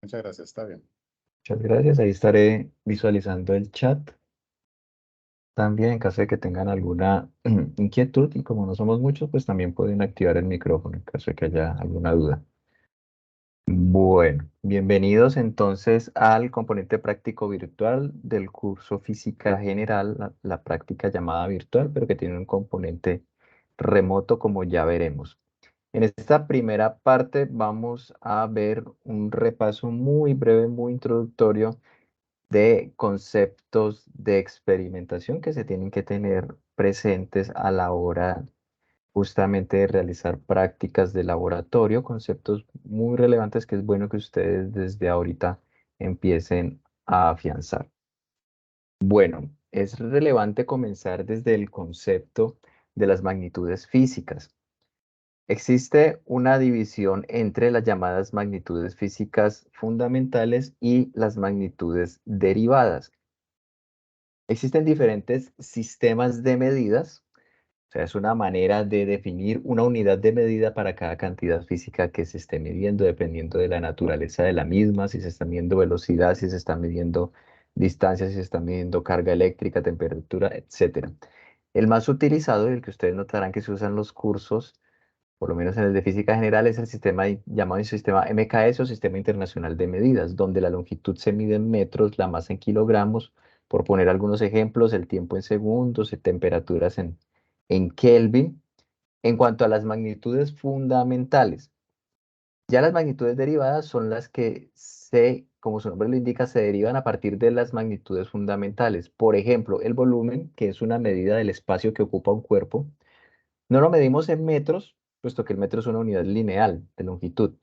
Muchas gracias, está bien. Muchas gracias. Ahí estaré visualizando el chat también en caso de que tengan alguna inquietud y como no somos muchos, pues también pueden activar el micrófono en caso de que haya alguna duda. Bueno, bienvenidos entonces al componente práctico virtual del curso Física General, la práctica llamada virtual, pero que tiene un componente remoto como ya veremos. En esta primera parte vamos a ver un repaso muy breve, muy introductorio de conceptos de experimentación que se tienen que tener presentes a la hora justamente de realizar prácticas de laboratorio, conceptos muy relevantes que es bueno que ustedes desde ahorita empiecen a afianzar. Bueno, es relevante comenzar desde el concepto de las magnitudes físicas. Existe una división entre las llamadas magnitudes físicas fundamentales y las magnitudes derivadas. Existen diferentes sistemas de medidas, o sea, es una manera de definir una unidad de medida para cada cantidad física que se esté midiendo, dependiendo de la naturaleza de la misma, si se está midiendo velocidad, si se está midiendo distancia, si se está midiendo carga eléctrica, temperatura, etcétera. El más utilizado y el que ustedes notarán que se usa en los cursos, por lo menos en el de física general, es el sistema llamado el sistema MKS o Sistema Internacional de Medidas, donde la longitud se mide en metros, la masa en kilogramos, por poner algunos ejemplos, el tiempo en segundos, temperaturas en Kelvin. En cuanto a las magnitudes fundamentales, ya las magnitudes derivadas son las que como su nombre lo indica, se derivan a partir de las magnitudes fundamentales. Por ejemplo, el volumen, que es una medida del espacio que ocupa un cuerpo, no lo medimos en metros, puesto que el metro es una unidad lineal de longitud.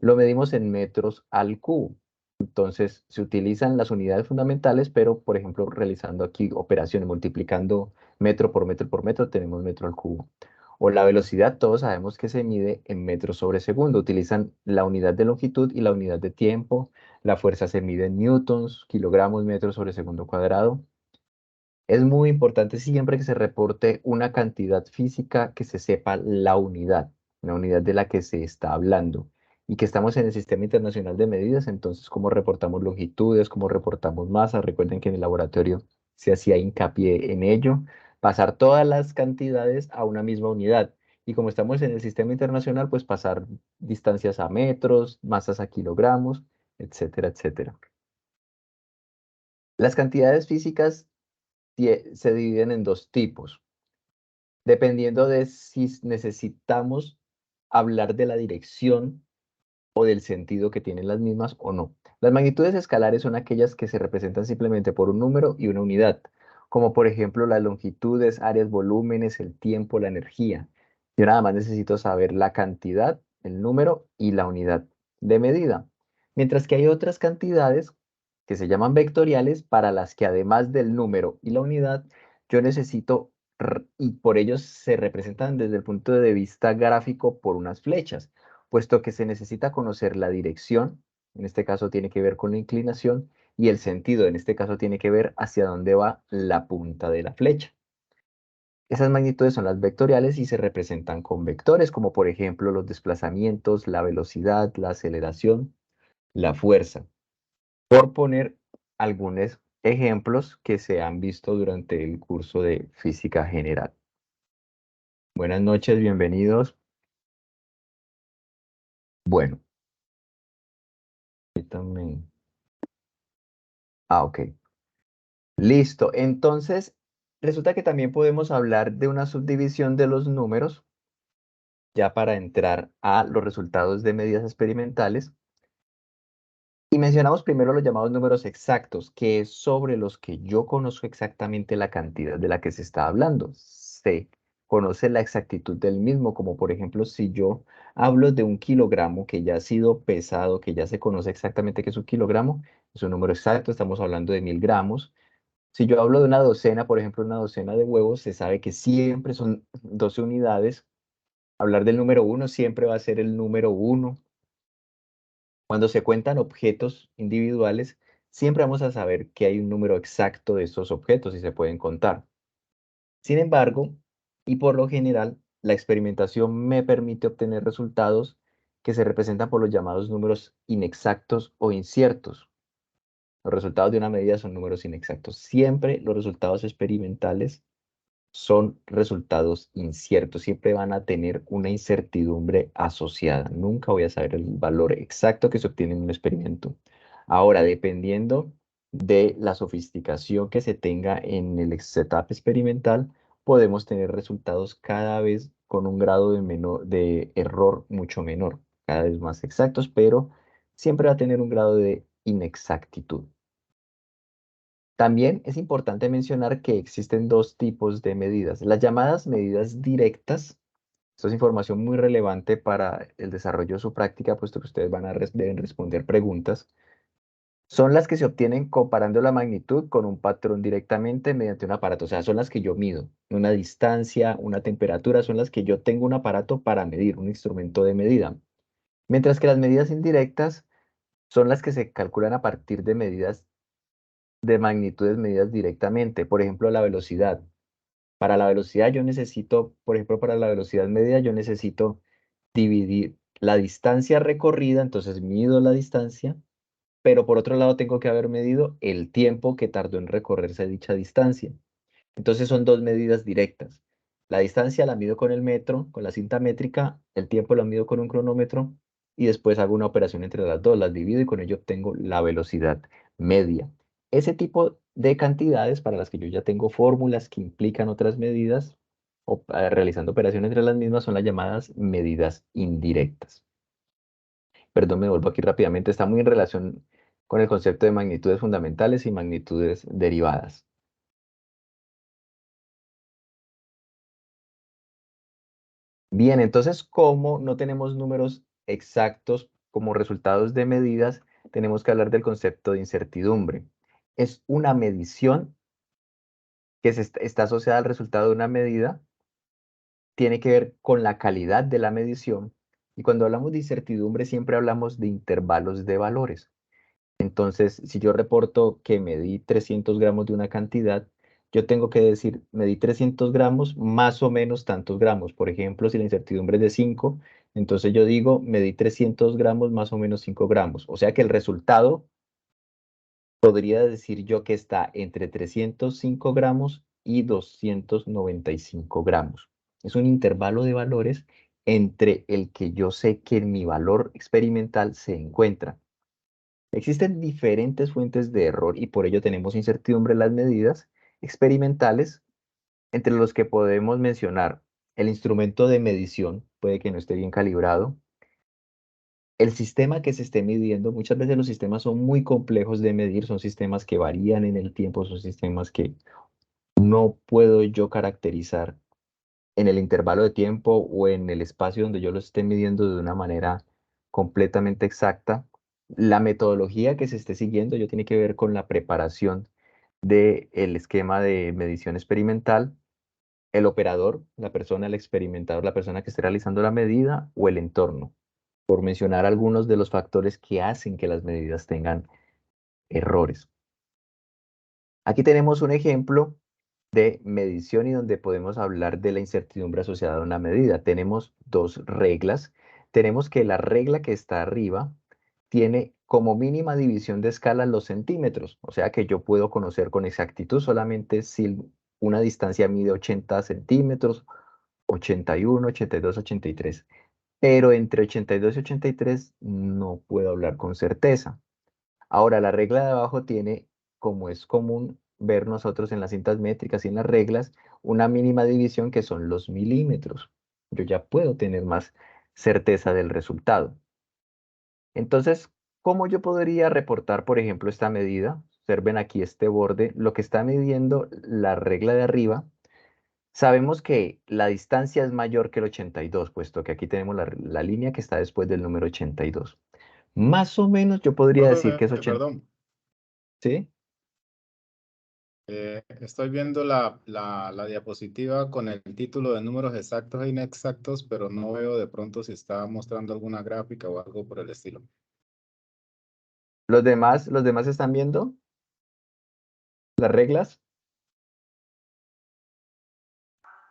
Lo medimos en metros al cubo. Entonces, se utilizan las unidades fundamentales, pero, por ejemplo, realizando aquí operaciones, multiplicando metro por metro, tenemos metro al cubo. O la velocidad, todos sabemos que se mide en metros sobre segundo. Utilizan la unidad de longitud y la unidad de tiempo. La fuerza se mide en newtons, kilogramos, metros sobre segundo cuadrado. Es muy importante siempre que se reporte una cantidad física que se sepa la unidad de la que se está hablando y que estamos en el Sistema Internacional de Medidas, entonces cómo reportamos longitudes, cómo reportamos masa. Recuerden que en el laboratorio se hacía hincapié en ello, pasar todas las cantidades a una misma unidad. Y como estamos en el Sistema Internacional, pues pasar distancias a metros, masas a kilogramos, etcétera, etcétera. Las cantidades físicas se dividen en dos tipos, dependiendo de si necesitamos hablar de la dirección o del sentido que tienen las mismas o no. Las magnitudes escalares son aquellas que se representan simplemente por un número y una unidad, como por ejemplo las longitudes, áreas, volúmenes, el tiempo, la energía. Yo nada más necesito saber la cantidad, el número y la unidad de medida. Mientras que hay otras cantidades que se llaman vectoriales para las que además del número y la unidad, yo necesito, y por ellos se representan desde el punto de vista gráfico por unas flechas, puesto que se necesita conocer la dirección, en este caso tiene que ver con la inclinación, y el sentido, en este caso tiene que ver hacia dónde va la punta de la flecha. Esas magnitudes son las vectoriales y se representan con vectores, como por ejemplo los desplazamientos, la velocidad, la aceleración, la fuerza, por poner algunos ejemplos que se han visto durante el curso de física general. Buenas noches, bienvenidos. Bueno, permítanme. Ok. Listo. Entonces, resulta que también podemos hablar de una subdivisión de los números, ya para entrar a los resultados de medidas experimentales. Y mencionamos primero los llamados números exactos, que es sobre los que yo conozco exactamente la cantidad de la que se está hablando. Se conoce la exactitud del mismo, como por ejemplo, si yo hablo de un kilogramo que ya ha sido pesado, que ya se conoce exactamente que es un kilogramo, es un número exacto, estamos hablando de 1000 gramos. Si yo hablo de una docena, por ejemplo, una docena de huevos, se sabe que siempre son 12 unidades. Hablar del número uno siempre va a ser el número uno. Cuando se cuentan objetos individuales, siempre vamos a saber que hay un número exacto de estos objetos y se pueden contar. Sin embargo, y por lo general, la experimentación me permite obtener resultados que se representan por los llamados números inexactos o inciertos. Los resultados de una medida son números inexactos. Siempre los resultados experimentales son resultados inciertos, siempre van a tener una incertidumbre asociada. Nunca voy a saber el valor exacto que se obtiene en un experimento. Ahora, dependiendo de la sofisticación que se tenga en el setup experimental, podemos tener resultados cada vez con un grado de error mucho menor, cada vez más exactos, pero siempre va a tener un grado de inexactitud. También es importante mencionar que existen dos tipos de medidas. Las llamadas medidas directas, esto es información muy relevante para el desarrollo de su práctica, puesto que ustedes deben responder preguntas. Son las que se obtienen comparando la magnitud con un patrón directamente mediante un aparato. O sea, son las que yo mido. Una distancia, una temperatura, son las que yo tengo un aparato para medir, un instrumento de medida. Mientras que las medidas indirectas son las que se calculan a partir de medidas de magnitudes medidas directamente. Por ejemplo, la velocidad. Para la velocidad yo necesito, por ejemplo, para la velocidad media yo necesito dividir la distancia recorrida, entonces mido la distancia, pero por otro lado tengo que haber medido el tiempo que tardó en recorrerse dicha distancia. Entonces son dos medidas directas. La distancia la mido con el metro, con la cinta métrica, el tiempo lo mido con un cronómetro y después hago una operación entre las dos, las divido y con ello obtengo la velocidad media. Ese tipo de cantidades para las que yo ya tengo fórmulas que implican otras medidas o realizando operaciones entre las mismas son las llamadas medidas indirectas. Perdón, me vuelvo aquí rápidamente, está muy en relación con el concepto de magnitudes fundamentales y magnitudes derivadas. Bien, entonces, como no tenemos números exactos como resultados de medidas, tenemos que hablar del concepto de incertidumbre. Es una medición que está asociada al resultado de una medida, tiene que ver con la calidad de la medición, y cuando hablamos de incertidumbre siempre hablamos de intervalos de valores. Entonces, si yo reporto que medí 300 gramos de una cantidad, yo tengo que decir, medí 300 gramos más o menos tantos gramos. Por ejemplo, si la incertidumbre es de 5, entonces yo digo, medí 300 gramos más o menos 5 gramos. O sea que el resultado podría decir yo que está entre 305 gramos y 295 gramos. Es un intervalo de valores entre el que yo sé que en mi valor experimental se encuentra. Existen diferentes fuentes de error y por ello tenemos incertidumbre en las medidas experimentales, entre los que podemos mencionar el instrumento de medición, puede que no esté bien calibrado, el sistema que se esté midiendo. Muchas veces los sistemas son muy complejos de medir, son sistemas que varían en el tiempo, son sistemas que no puedo yo caracterizar en el intervalo de tiempo o en el espacio donde yo lo esté midiendo de una manera completamente exacta. La metodología que se esté siguiendo yo tiene que ver con la preparación del esquema de medición experimental, el operador, la persona, el experimentador, la persona que esté realizando la medida o el entorno, por mencionar algunos de los factores que hacen que las medidas tengan errores. Aquí tenemos un ejemplo de medición y donde podemos hablar de la incertidumbre asociada a una medida. Tenemos dos reglas. Tenemos que la regla que está arriba tiene como mínima división de escala los centímetros, o sea que yo puedo conocer con exactitud solamente si una distancia mide 80 centímetros, 81, 82, 83. Pero entre 82 y 83 no puedo hablar con certeza. Ahora, la regla de abajo tiene, como es común ver nosotros en las cintas métricas y en las reglas, una mínima división que son los milímetros. Yo ya puedo tener más certeza del resultado. Entonces, ¿cómo yo podría reportar, por ejemplo, esta medida? Observen aquí este borde, lo que está midiendo la regla de arriba. Sabemos que la distancia es mayor que el 82, puesto que aquí tenemos la línea que está después del número 82. Más o menos yo podría decir que Profe, es 80, perdón, ¿sí? estoy viendo la diapositiva con el título de números exactos e inexactos, pero no veo de pronto si está mostrando alguna gráfica o algo por el estilo. ¿Los demás están viendo las reglas?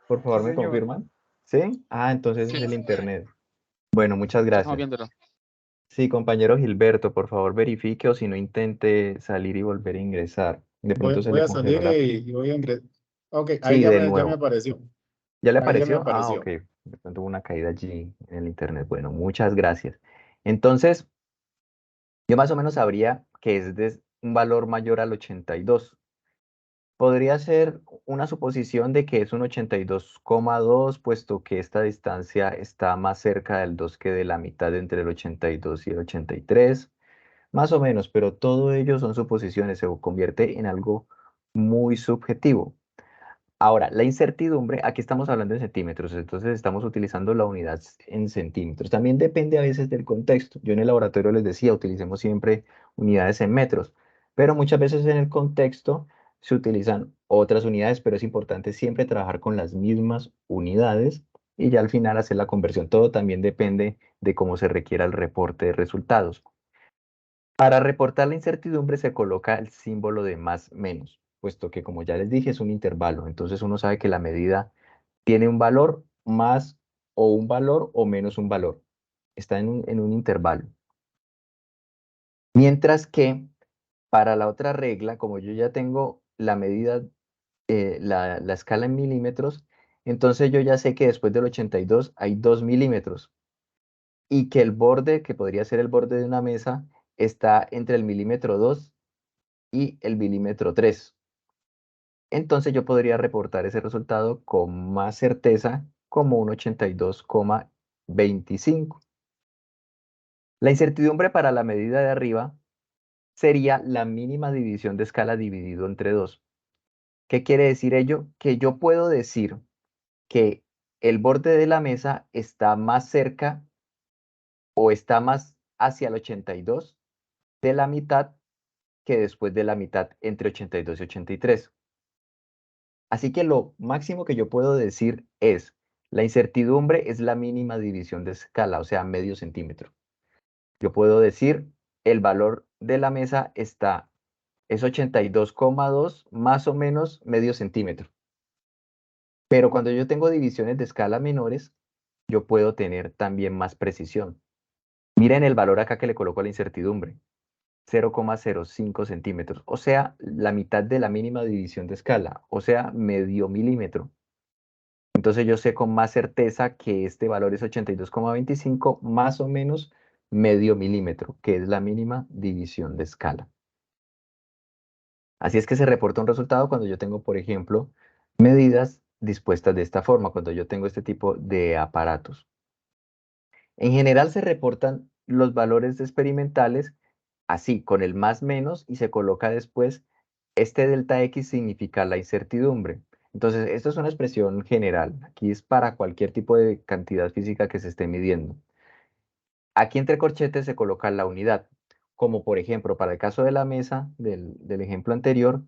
Por Sí, favor, ¿me señor. confirman? ¿Sí? Ah, entonces es Sí, el internet. Bueno, muchas Ya estamos gracias. viéndolo. Sí, compañero Gilberto, por favor verifique o si no intente salir y volver a ingresar. De pronto se Voy le a congeló salir la... y voy a ingresar. Ok, ahí Sí, de ya me nuevo. apareció. ¿Ya le Ahí ya me apareció? Ah, ok. apareció. De pronto hubo una caída allí en el internet. Bueno, muchas gracias. Entonces, yo más o menos sabría que es de un valor mayor al 82. Podría ser una suposición de que es un 82,2, puesto que esta distancia está más cerca del 2 que de la mitad entre el 82 y el 83. Más o menos, pero todo ello son suposiciones, se convierte en algo muy subjetivo. Ahora, la incertidumbre, aquí estamos hablando en centímetros, entonces estamos utilizando la unidad en centímetros. También depende a veces del contexto. Yo en el laboratorio les decía, utilicemos siempre unidades en metros, pero muchas veces en el contexto se utilizan otras unidades, pero es importante siempre trabajar con las mismas unidades y ya al final hacer la conversión. Todo también depende de cómo se requiera el reporte de resultados. Para reportar la incertidumbre se coloca el símbolo de más menos, puesto que como ya les dije es un intervalo, entonces uno sabe que la medida tiene un valor más o un valor o menos un valor. Está en un intervalo. Mientras que para la otra regla, como yo ya tengo la medida, la escala en milímetros, entonces yo ya sé que después del 82 hay 2 milímetros y que el borde, que podría ser el borde de una mesa, está entre el milímetro 2 y el milímetro 3. Entonces yo podría reportar ese resultado con más certeza como un 82,25. La incertidumbre para la medida de arriba sería la mínima división de escala dividido entre 2. ¿Qué quiere decir ello? Que yo puedo decir que el borde de la mesa está más cerca o está más hacia el 82 de la mitad que después de la mitad entre 82 y 83. Así que lo máximo que yo puedo decir es, la incertidumbre es la mínima división de escala, o sea, medio centímetro. Yo puedo decir, el valor de la mesa es 82,2 más o menos medio centímetro. Pero cuando yo tengo divisiones de escala menores, yo puedo tener también más precisión. Miren el valor acá que le coloco a la incertidumbre, 0,05 centímetros, o sea, la mitad de la mínima división de escala, o sea, medio milímetro. Entonces yo sé con más certeza que este valor es 82,25 más o menos medio milímetro, que es la mínima división de escala. Así es que se reporta un resultado cuando yo tengo, por ejemplo, medidas dispuestas de esta forma, cuando yo tengo este tipo de aparatos. En general se reportan los valores experimentales así, con el más menos, y se coloca después, este delta X significa la incertidumbre. Entonces, esto es una expresión general. Aquí es para cualquier tipo de cantidad física que se esté midiendo. Aquí entre corchetes se coloca la unidad. Como por ejemplo, para el caso de la mesa del ejemplo anterior,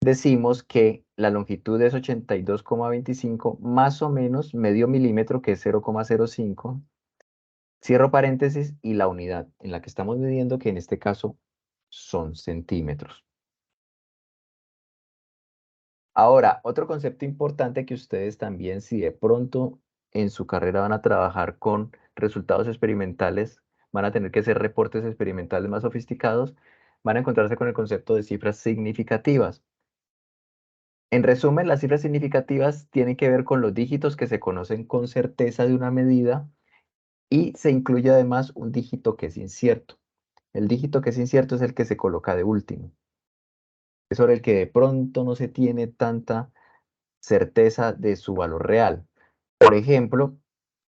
decimos que la longitud es 82,25 más o menos medio milímetro, que es 0,05. Cierro paréntesis y la unidad en la que estamos midiendo, que en este caso son centímetros. Ahora, otro concepto importante que ustedes también, si de pronto en su carrera van a trabajar con resultados experimentales, van a tener que hacer reportes experimentales más sofisticados, van a encontrarse con el concepto de cifras significativas. En resumen, las cifras significativas tienen que ver con los dígitos que se conocen con certeza de una medida y se incluye además un dígito que es incierto. El dígito que es incierto es el que se coloca de último. Es sobre el que de pronto no se tiene tanta certeza de su valor real. Por ejemplo,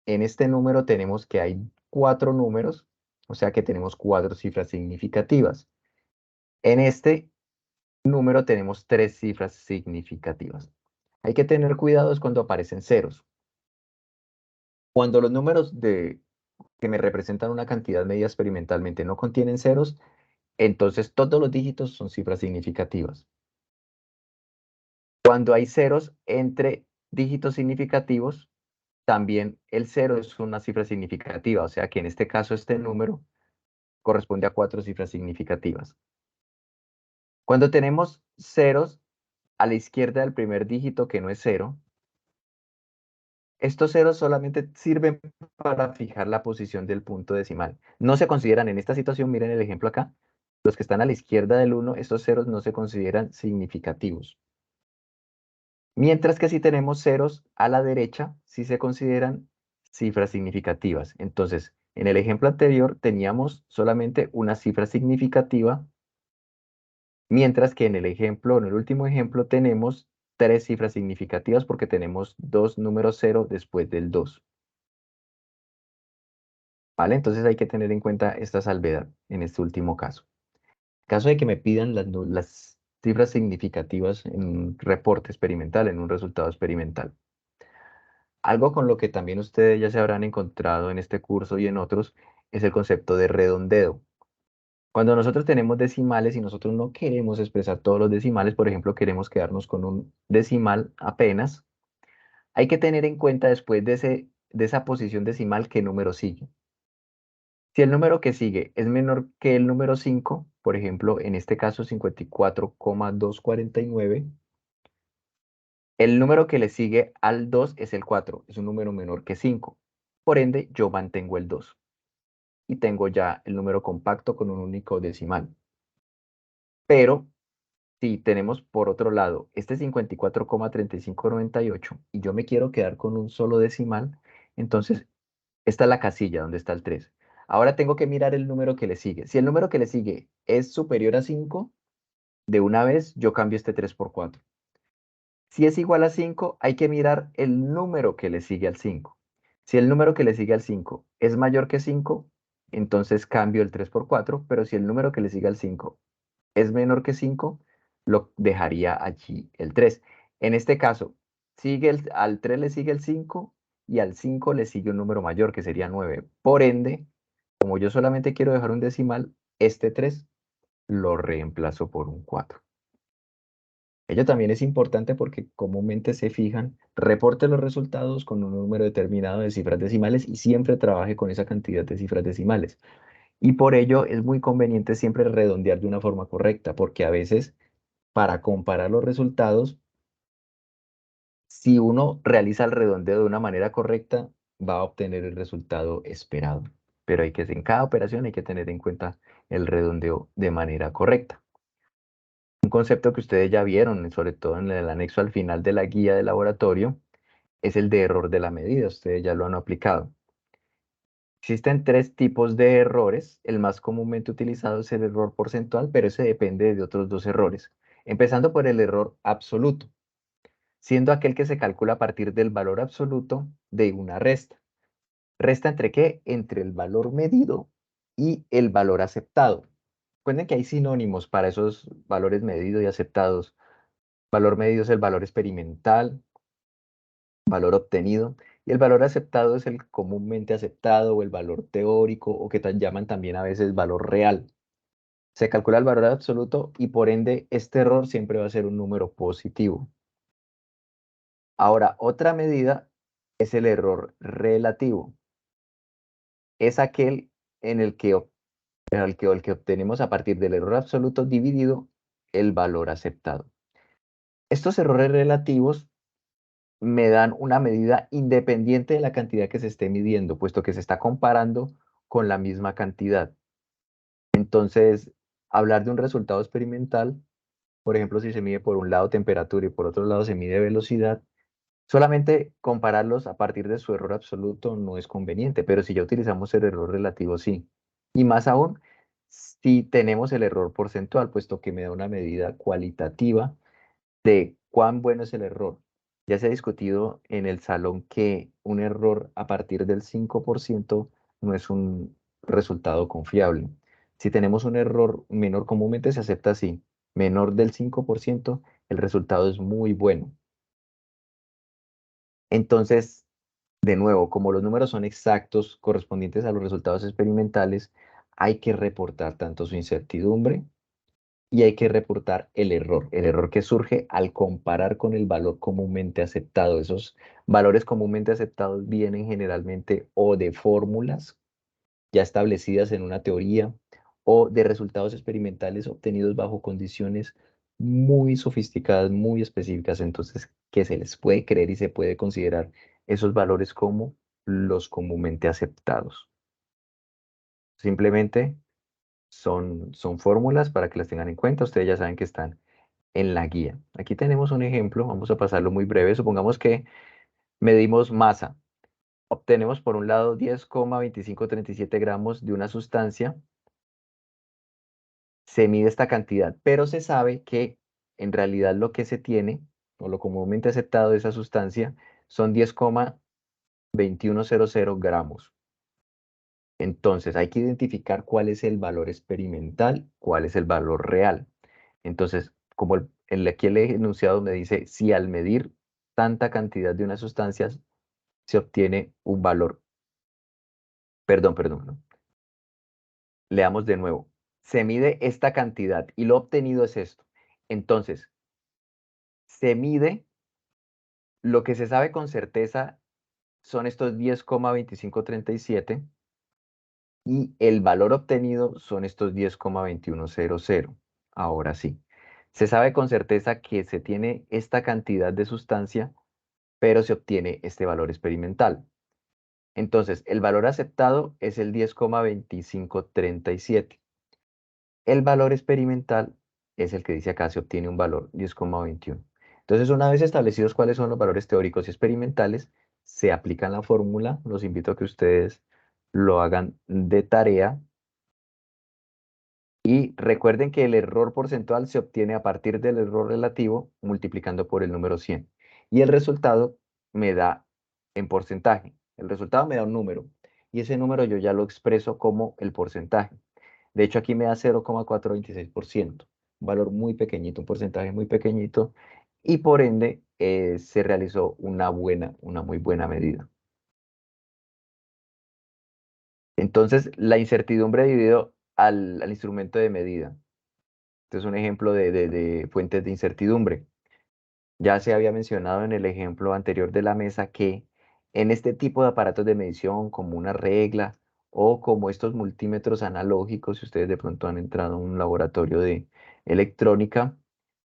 en este número tenemos que hay 4 números, o sea que tenemos 4 cifras significativas. En este número tenemos 3 cifras significativas. Hay que tener cuidado es cuando aparecen ceros. Cuando los números que me representan una cantidad medida experimentalmente no contienen ceros, entonces todos los dígitos son cifras significativas. Cuando hay ceros entre dígitos significativos, también el cero es una cifra significativa, o sea que en este caso este número corresponde a 4 cifras significativas. Cuando tenemos ceros a la izquierda del primer dígito que no es cero, Estos ceros solamente sirven para fijar la posición del punto decimal. No se consideran en esta situación, miren el ejemplo acá, los que están a la izquierda del 1, estos ceros no se consideran significativos. Mientras que si tenemos ceros a la derecha, sí se consideran cifras significativas. Entonces, en el ejemplo anterior teníamos solamente una cifra significativa, mientras que en en el último ejemplo, tenemos tres cifras significativas porque tenemos dos números cero después del 2. ¿Vale? Entonces hay que tener en cuenta esta salvedad en este último caso. En caso de que me pidan las cifras significativas en un reporte experimental, en un resultado experimental. Algo con lo que también ustedes ya se habrán encontrado en este curso y en otros es el concepto de redondeo. Cuando nosotros tenemos decimales y nosotros no queremos expresar todos los decimales, por ejemplo, queremos quedarnos con un decimal apenas, hay que tener en cuenta después de esa posición decimal qué número sigue. Si el número que sigue es menor que el número 5, por ejemplo, en este caso 54,249, el número que le sigue al 2 es el 4, es un número menor que 5. Por ende, yo mantengo el 2 y tengo ya el número compacto con un único decimal. Pero si tenemos por otro lado este 54,3598 y yo me quiero quedar con un solo decimal, entonces esta es la casilla donde está el 3. Ahora tengo que mirar el número que le sigue. Si el número que le sigue es superior a 5, de una vez yo cambio este 3 por 4. Si es igual a 5, hay que mirar el número que le sigue al 5. Si el número que le sigue al 5 es mayor que 5, entonces cambio el 3 por 4, pero si el número que le sigue al 5 es menor que 5, lo dejaría allí el 3. En este caso, al 3 le sigue el 5 y al 5 le sigue un número mayor que sería 9. Por ende, como yo solamente quiero dejar un decimal, este 3 lo reemplazo por un 4. Ello también es importante porque comúnmente se fijan, reporte los resultados con un número determinado de cifras decimales y siempre trabaje con esa cantidad de cifras decimales. Y por ello es muy conveniente siempre redondear de una forma correcta, porque a veces para comparar los resultados, si uno realiza el redondeo de una manera correcta, va a obtener el resultado esperado. Pero en cada operación hay que tener en cuenta el redondeo de manera correcta. Un concepto que ustedes ya vieron, sobre todo en el anexo al final de la guía de laboratorio, es el de error de la medida. Ustedes ya lo han aplicado. Existen tres tipos de errores. El más comúnmente utilizado es el error porcentual, pero ese depende de otros dos errores. Empezando por el error absoluto, siendo aquel que se calcula a partir del valor absoluto de una resta. ¿Resta entre qué? Entre el valor medido y el valor aceptado. Recuerden que hay sinónimos para esos valores medidos y aceptados. Valor medido es el valor experimental, valor obtenido, y el valor aceptado es el comúnmente aceptado o el valor teórico o que llaman también a veces valor real. Se calcula el valor absoluto y por ende este error siempre va a ser un número positivo. Ahora, otra medida es el error relativo. Es aquel en el que obtenemos a partir del error absoluto dividido el valor aceptado. Estos errores relativos me dan una medida independiente de la cantidad que se esté midiendo, puesto que se está comparando con la misma cantidad. Entonces, hablar de un resultado experimental, por ejemplo, si se mide por un lado temperatura y por otro lado se mide velocidad, solamente compararlos a partir de su error absoluto no es conveniente, pero si ya utilizamos el error relativo, sí. Y más aún, si tenemos el error porcentual, puesto que me da una medida cualitativa de cuán bueno es el error. Ya se ha discutido en el salón que un error a partir del 5% no es un resultado confiable. Si tenemos un error menor, comúnmente se acepta así, menor del 5%, el resultado es muy bueno. Entonces, de nuevo, como los números son exactos correspondientes a los resultados experimentales, hay que reportar tanto su incertidumbre y hay que reportar el error que surge al comparar con el valor comúnmente aceptado. Esos valores comúnmente aceptados vienen generalmente o de fórmulas ya establecidas en una teoría o de resultados experimentales obtenidos bajo condiciones muy sofisticadas, muy específicas, entonces que se les puede creer y se puede considerar esos valores como los comúnmente aceptados. Simplemente son fórmulas para que las tengan en cuenta. Ustedes ya saben que están en la guía. Aquí tenemos un ejemplo, vamos a pasarlo muy breve. Supongamos que medimos masa. Obtenemos por un lado 10,2537 gramos de una sustancia. Se mide esta cantidad, pero se sabe que en realidad lo que se tiene, o lo comúnmente aceptado de esa sustancia, son 10,2100 gramos. Entonces hay que identificar cuál es el valor experimental, cuál es el valor real. Entonces, como aquí el enunciado me dice, si al medir tanta cantidad de una sustancia se obtiene un valor. Perdón, ¿no? Leamos de nuevo. Se mide esta cantidad y lo obtenido es esto. Entonces, se mide, lo que se sabe con certeza son estos 10,2537 y el valor obtenido son estos 10,2100. Ahora sí, se sabe con certeza que se tiene esta cantidad de sustancia, pero se obtiene este valor experimental. Entonces, el valor aceptado es el 10,2537. El valor experimental es el que dice acá, se obtiene un valor 10,21. Entonces, una vez establecidos cuáles son los valores teóricos y experimentales, se aplica la fórmula. Los invito a que ustedes lo hagan de tarea. Y recuerden que el error porcentual se obtiene a partir del error relativo multiplicando por el número 100. Y el resultado me da en porcentaje. El resultado me da un número. Y ese número yo ya lo expreso como el porcentaje. De hecho, aquí me da 0,426%. Un valor muy pequeñito, un porcentaje muy pequeñito. Y por ende, se realizó una muy buena medida. Entonces, la incertidumbre dividido al instrumento de medida. Este es un ejemplo de fuentes de incertidumbre. Ya se había mencionado en el ejemplo anterior de la mesa que en este tipo de aparatos de medición, como una regla o como estos multímetros analógicos, si ustedes de pronto han entrado a un laboratorio de electrónica,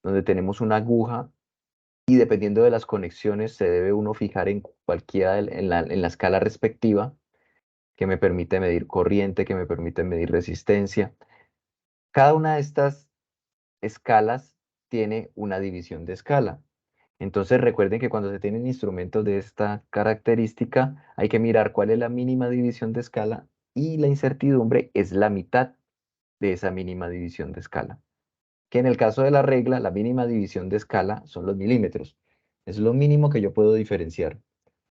donde tenemos una aguja y dependiendo de las conexiones se debe uno fijar en cualquiera en la escala respectiva, que me permite medir corriente, que me permite medir resistencia. Cada una de estas escalas tiene una división de escala. Entonces recuerden que cuando se tienen instrumentos de esta característica, hay que mirar cuál es la mínima división de escala y la incertidumbre es la mitad de esa mínima división de escala. Que en el caso de la regla, la mínima división de escala son los milímetros. Es lo mínimo que yo puedo diferenciar.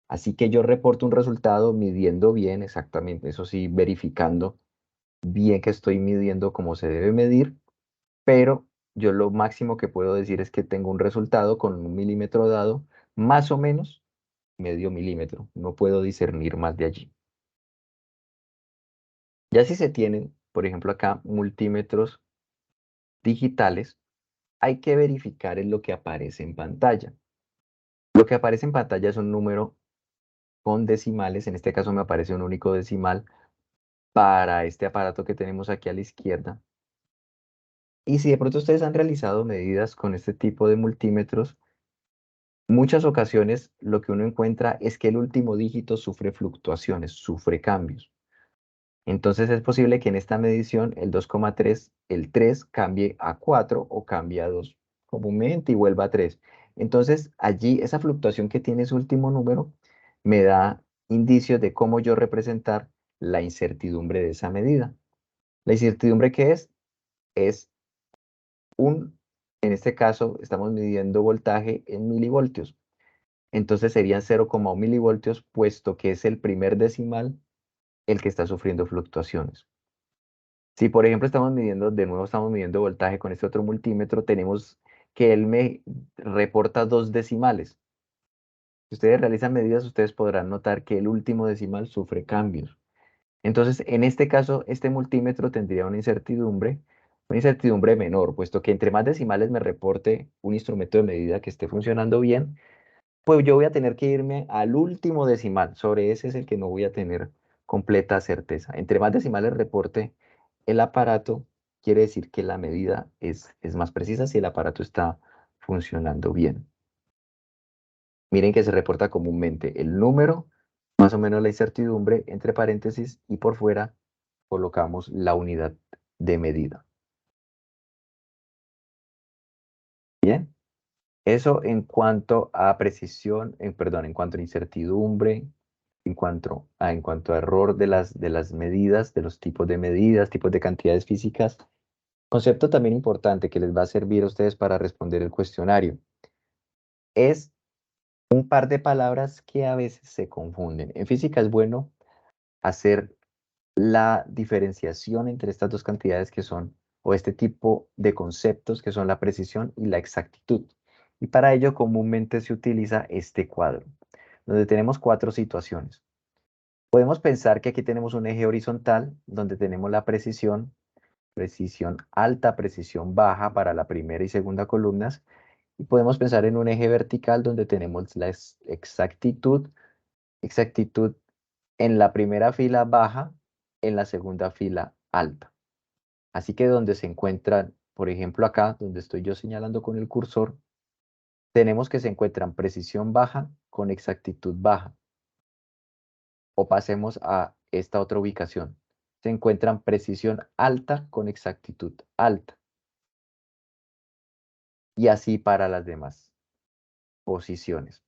Así que yo reporto un resultado midiendo bien, exactamente, eso sí, verificando bien que estoy midiendo como se debe medir, pero yo lo máximo que puedo decir es que tengo un resultado con un milímetro dado, más o menos medio milímetro. No puedo discernir más de allí. Ya si se tienen, por ejemplo, acá multímetros digitales, hay que verificar en lo que aparece en pantalla. Lo que aparece en pantalla es un número con decimales, en este caso me aparece un único decimal para este aparato que tenemos aquí a la izquierda. Y si de pronto ustedes han realizado medidas con este tipo de multímetros, muchas ocasiones lo que uno encuentra es que el último dígito sufre fluctuaciones, sufre cambios. Entonces es posible que en esta medición el 2,3, el 3 cambie a 4 o cambie a 2 comúnmente y vuelva a 3. Entonces allí esa fluctuación que tiene ese último número me da indicios de cómo yo representar la incertidumbre de esa medida. La incertidumbre que es en este caso estamos midiendo voltaje en milivoltios. Entonces serían 0,1 milivoltios, puesto que es el primer decimal el que está sufriendo fluctuaciones. Si por ejemplo estamos midiendo, de nuevo estamos midiendo voltaje con este otro multímetro, tenemos que él me reporta 2 decimales. Si ustedes realizan medidas, ustedes podrán notar que el último decimal sufre cambios. Entonces, en este caso, este multímetro tendría una incertidumbre menor, puesto que entre más decimales me reporte un instrumento de medida que esté funcionando bien, pues yo voy a tener que irme al último decimal. Sobre ese es el que no voy a tener completa certeza. Entre más decimales reporte el aparato, quiere decir que la medida es más precisa si el aparato está funcionando bien. Miren que se reporta comúnmente el número, más o menos la incertidumbre, entre paréntesis, y por fuera colocamos la unidad de medida. Bien, eso en cuanto a precisión, perdón, en cuanto a incertidumbre, en cuanto a error de las medidas, de los tipos de medidas, tipos de cantidades físicas. Concepto también importante que les va a servir a ustedes para responder el cuestionario. Es un par de palabras que a veces se confunden. En física es bueno hacer la diferenciación entre estas dos cantidades que son, o este tipo de conceptos que son la precisión y la exactitud. Y para ello comúnmente se utiliza este cuadro, donde tenemos cuatro situaciones. Podemos pensar que aquí tenemos un eje horizontal donde tenemos la precisión, precisión alta, precisión baja para la primera y segunda columnas. Y podemos pensar en un eje vertical donde tenemos la exactitud, exactitud en la primera fila baja, en la segunda fila alta. Así que donde se encuentran, por ejemplo acá, donde estoy yo señalando con el cursor, tenemos que se encuentran precisión baja con exactitud baja. O pasemos a esta otra ubicación. Se encuentran precisión alta con exactitud alta. Y así para las demás posiciones.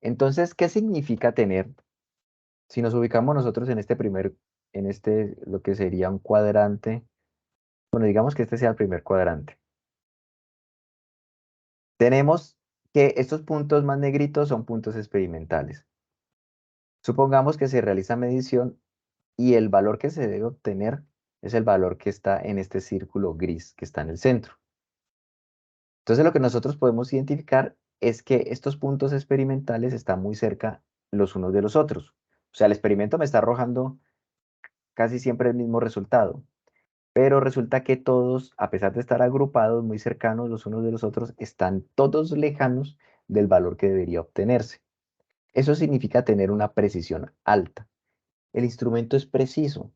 Entonces, ¿qué significa tener? Si nos ubicamos nosotros lo que sería un cuadrante, bueno, digamos que este sea el primer cuadrante. Tenemos que estos puntos más negritos son puntos experimentales. Supongamos que se realiza medición y el valor que se debe obtener es el valor que está en este círculo gris que está en el centro. Entonces lo que nosotros podemos identificar es que estos puntos experimentales están muy cerca los unos de los otros. O sea, el experimento me está arrojando casi siempre el mismo resultado, pero resulta que todos, a pesar de estar agrupados muy cercanos los unos de los otros, están todos lejanos del valor que debería obtenerse. Eso significa tener una precisión alta. El instrumento es preciso,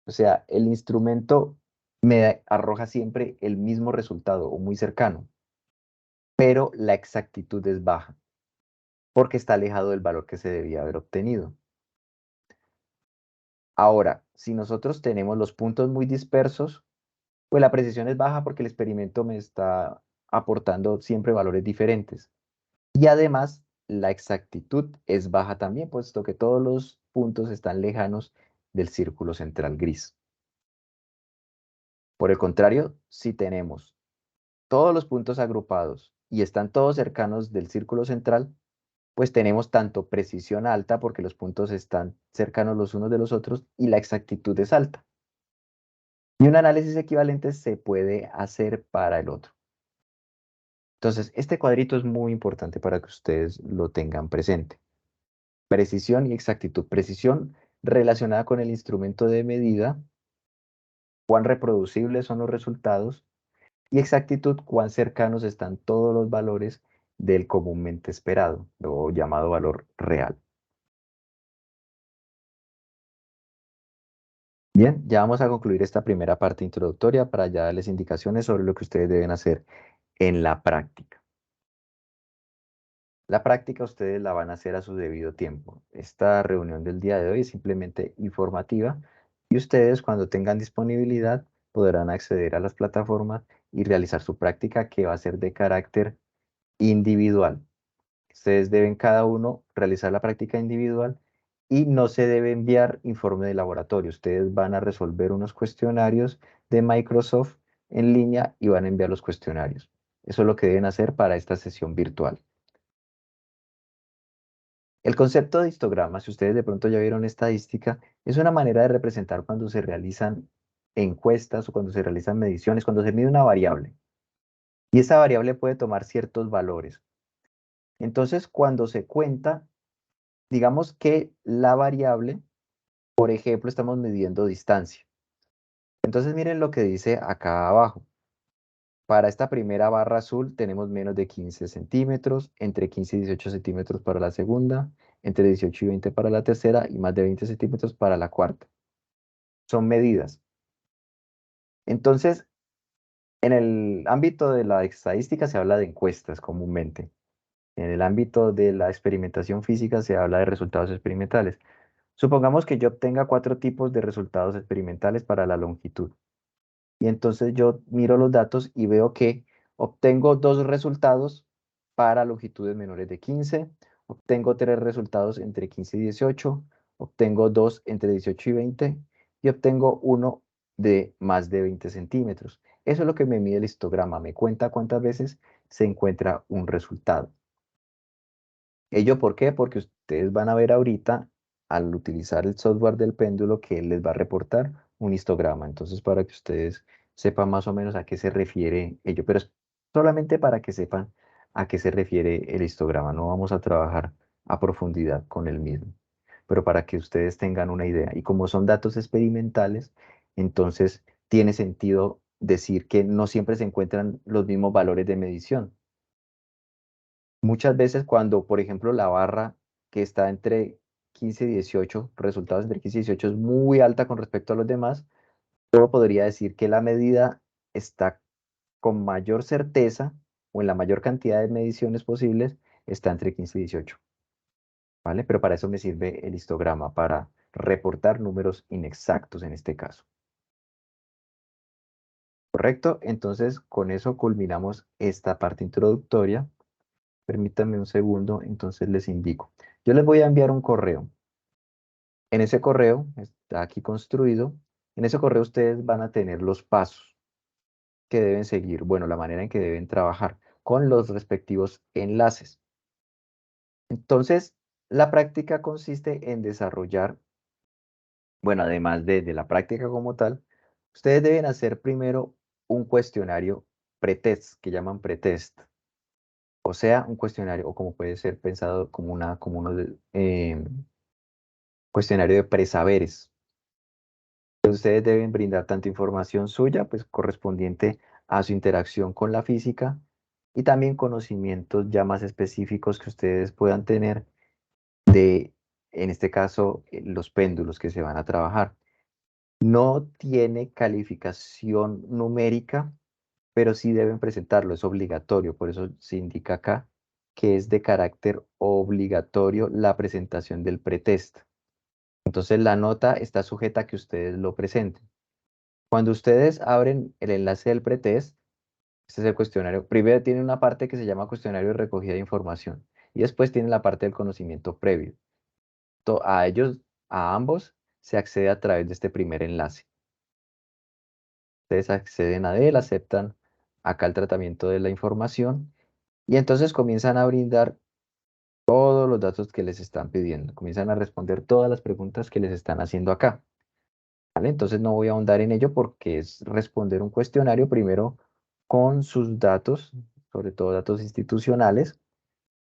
o sea, el instrumento me arroja siempre el mismo resultado o muy cercano, pero la exactitud es baja porque está alejado del valor que se debía haber obtenido. Ahora, si nosotros tenemos los puntos muy dispersos, pues la precisión es baja porque el experimento me está aportando siempre valores diferentes. Y además, la exactitud es baja también, puesto que todos los puntos están lejanos del círculo central gris. Por el contrario, si tenemos todos los puntos agrupados y están todos cercanos del círculo central, pues tenemos tanto precisión alta porque los puntos están cercanos los unos de los otros y la exactitud es alta. Y un análisis equivalente se puede hacer para el otro. Entonces, este cuadrito es muy importante para que ustedes lo tengan presente. Precisión y exactitud. Precisión relacionada con el instrumento de medida, cuán reproducibles son los resultados, y exactitud, cuán cercanos están todos los valores del comúnmente esperado, o llamado valor real. Bien, ya vamos a concluir esta primera parte introductoria para ya darles indicaciones sobre lo que ustedes deben hacer en la práctica. La práctica ustedes la van a hacer a su debido tiempo. Esta reunión del día de hoy es simplemente informativa y ustedes cuando tengan disponibilidad podrán acceder a las plataformas y realizar su práctica que va a ser de carácter individual. Ustedes deben cada uno realizar la práctica individual y no se debe enviar informe de laboratorio. Ustedes van a resolver unos cuestionarios de Microsoft en línea y van a enviar los cuestionarios. Eso es lo que deben hacer para esta sesión virtual. El concepto de histograma, si ustedes de pronto ya vieron estadística, es una manera de representar cuando se realizan encuestas o cuando se realizan mediciones, cuando se mide una variable. Y esa variable puede tomar ciertos valores. Entonces, cuando se cuenta, digamos que la variable, por ejemplo, estamos midiendo distancia. Entonces, miren lo que dice acá abajo. Para esta primera barra azul tenemos menos de 15 centímetros, entre 15 y 18 centímetros para la segunda, entre 18 y 20 para la tercera y más de 20 centímetros para la cuarta. Son medidas. Entonces, en el ámbito de la estadística se habla de encuestas comúnmente. En el ámbito de la experimentación física se habla de resultados experimentales. Supongamos que yo obtenga 4 tipos de resultados experimentales para la longitud. Y entonces yo miro los datos y veo que obtengo 2 resultados para longitudes menores de 15, obtengo 3 resultados entre 15 y 18, obtengo 2 entre 18 y 20 y obtengo uno de más de 20 centímetros. Eso es lo que me mide el histograma, me cuenta cuántas veces se encuentra un resultado. ¿Ello por qué? Porque ustedes van a ver ahorita, al utilizar el software del péndulo, que él les va a reportar un histograma. Entonces, para que ustedes sepan más o menos a qué se refiere ello, pero es solamente para que sepan a qué se refiere el histograma. No vamos a trabajar a profundidad con el mismo, pero para que ustedes tengan una idea. Y como son datos experimentales, entonces tiene sentido decir que no siempre se encuentran los mismos valores de medición. Muchas veces cuando, por ejemplo, la barra que está entre 15 y 18, resultados entre 15 y 18 es muy alta con respecto a los demás, yo podría decir que la medida está con mayor certeza o en la mayor cantidad de mediciones posibles está entre 15 y 18, ¿vale? Pero para eso me sirve el histograma, para reportar números inexactos en este caso. ¿Correcto? Entonces, con eso culminamos esta parte introductoria. Permítanme un segundo, entonces les indico. Yo les voy a enviar un correo. En ese correo, está aquí construido, en ese correo ustedes van a tener los pasos que deben seguir, bueno, la manera en que deben trabajar con los respectivos enlaces. Entonces, la práctica consiste en desarrollar, bueno, además de la práctica como tal, ustedes deben hacer primero un cuestionario pretest, que llaman pretest. O sea, un cuestionario, o como puede ser pensado como cuestionario de presaberes. Ustedes deben brindar tanto información suya, pues correspondiente a su interacción con la física, y también conocimientos ya más específicos que ustedes puedan tener de, en este caso, los péndulos que se van a trabajar. No tiene calificación numérica, pero sí deben presentarlo, es obligatorio, por eso se indica acá que es de carácter obligatorio la presentación del pretest. Entonces la nota está sujeta a que ustedes lo presenten. Cuando ustedes abren el enlace del pretest, este es el cuestionario. Primero tiene una parte que se llama cuestionario de recogida de información y después tiene la parte del conocimiento previo. A ellos, a ambos, se accede a través de este primer enlace. Ustedes acceden a él, aceptan acá el tratamiento de la información y entonces comienzan a brindar todos los datos que les están pidiendo. Comienzan a responder todas las preguntas que les están haciendo acá. ¿Vale? Entonces no voy a ahondar en ello porque es responder un cuestionario primero con sus datos, sobre todo datos institucionales,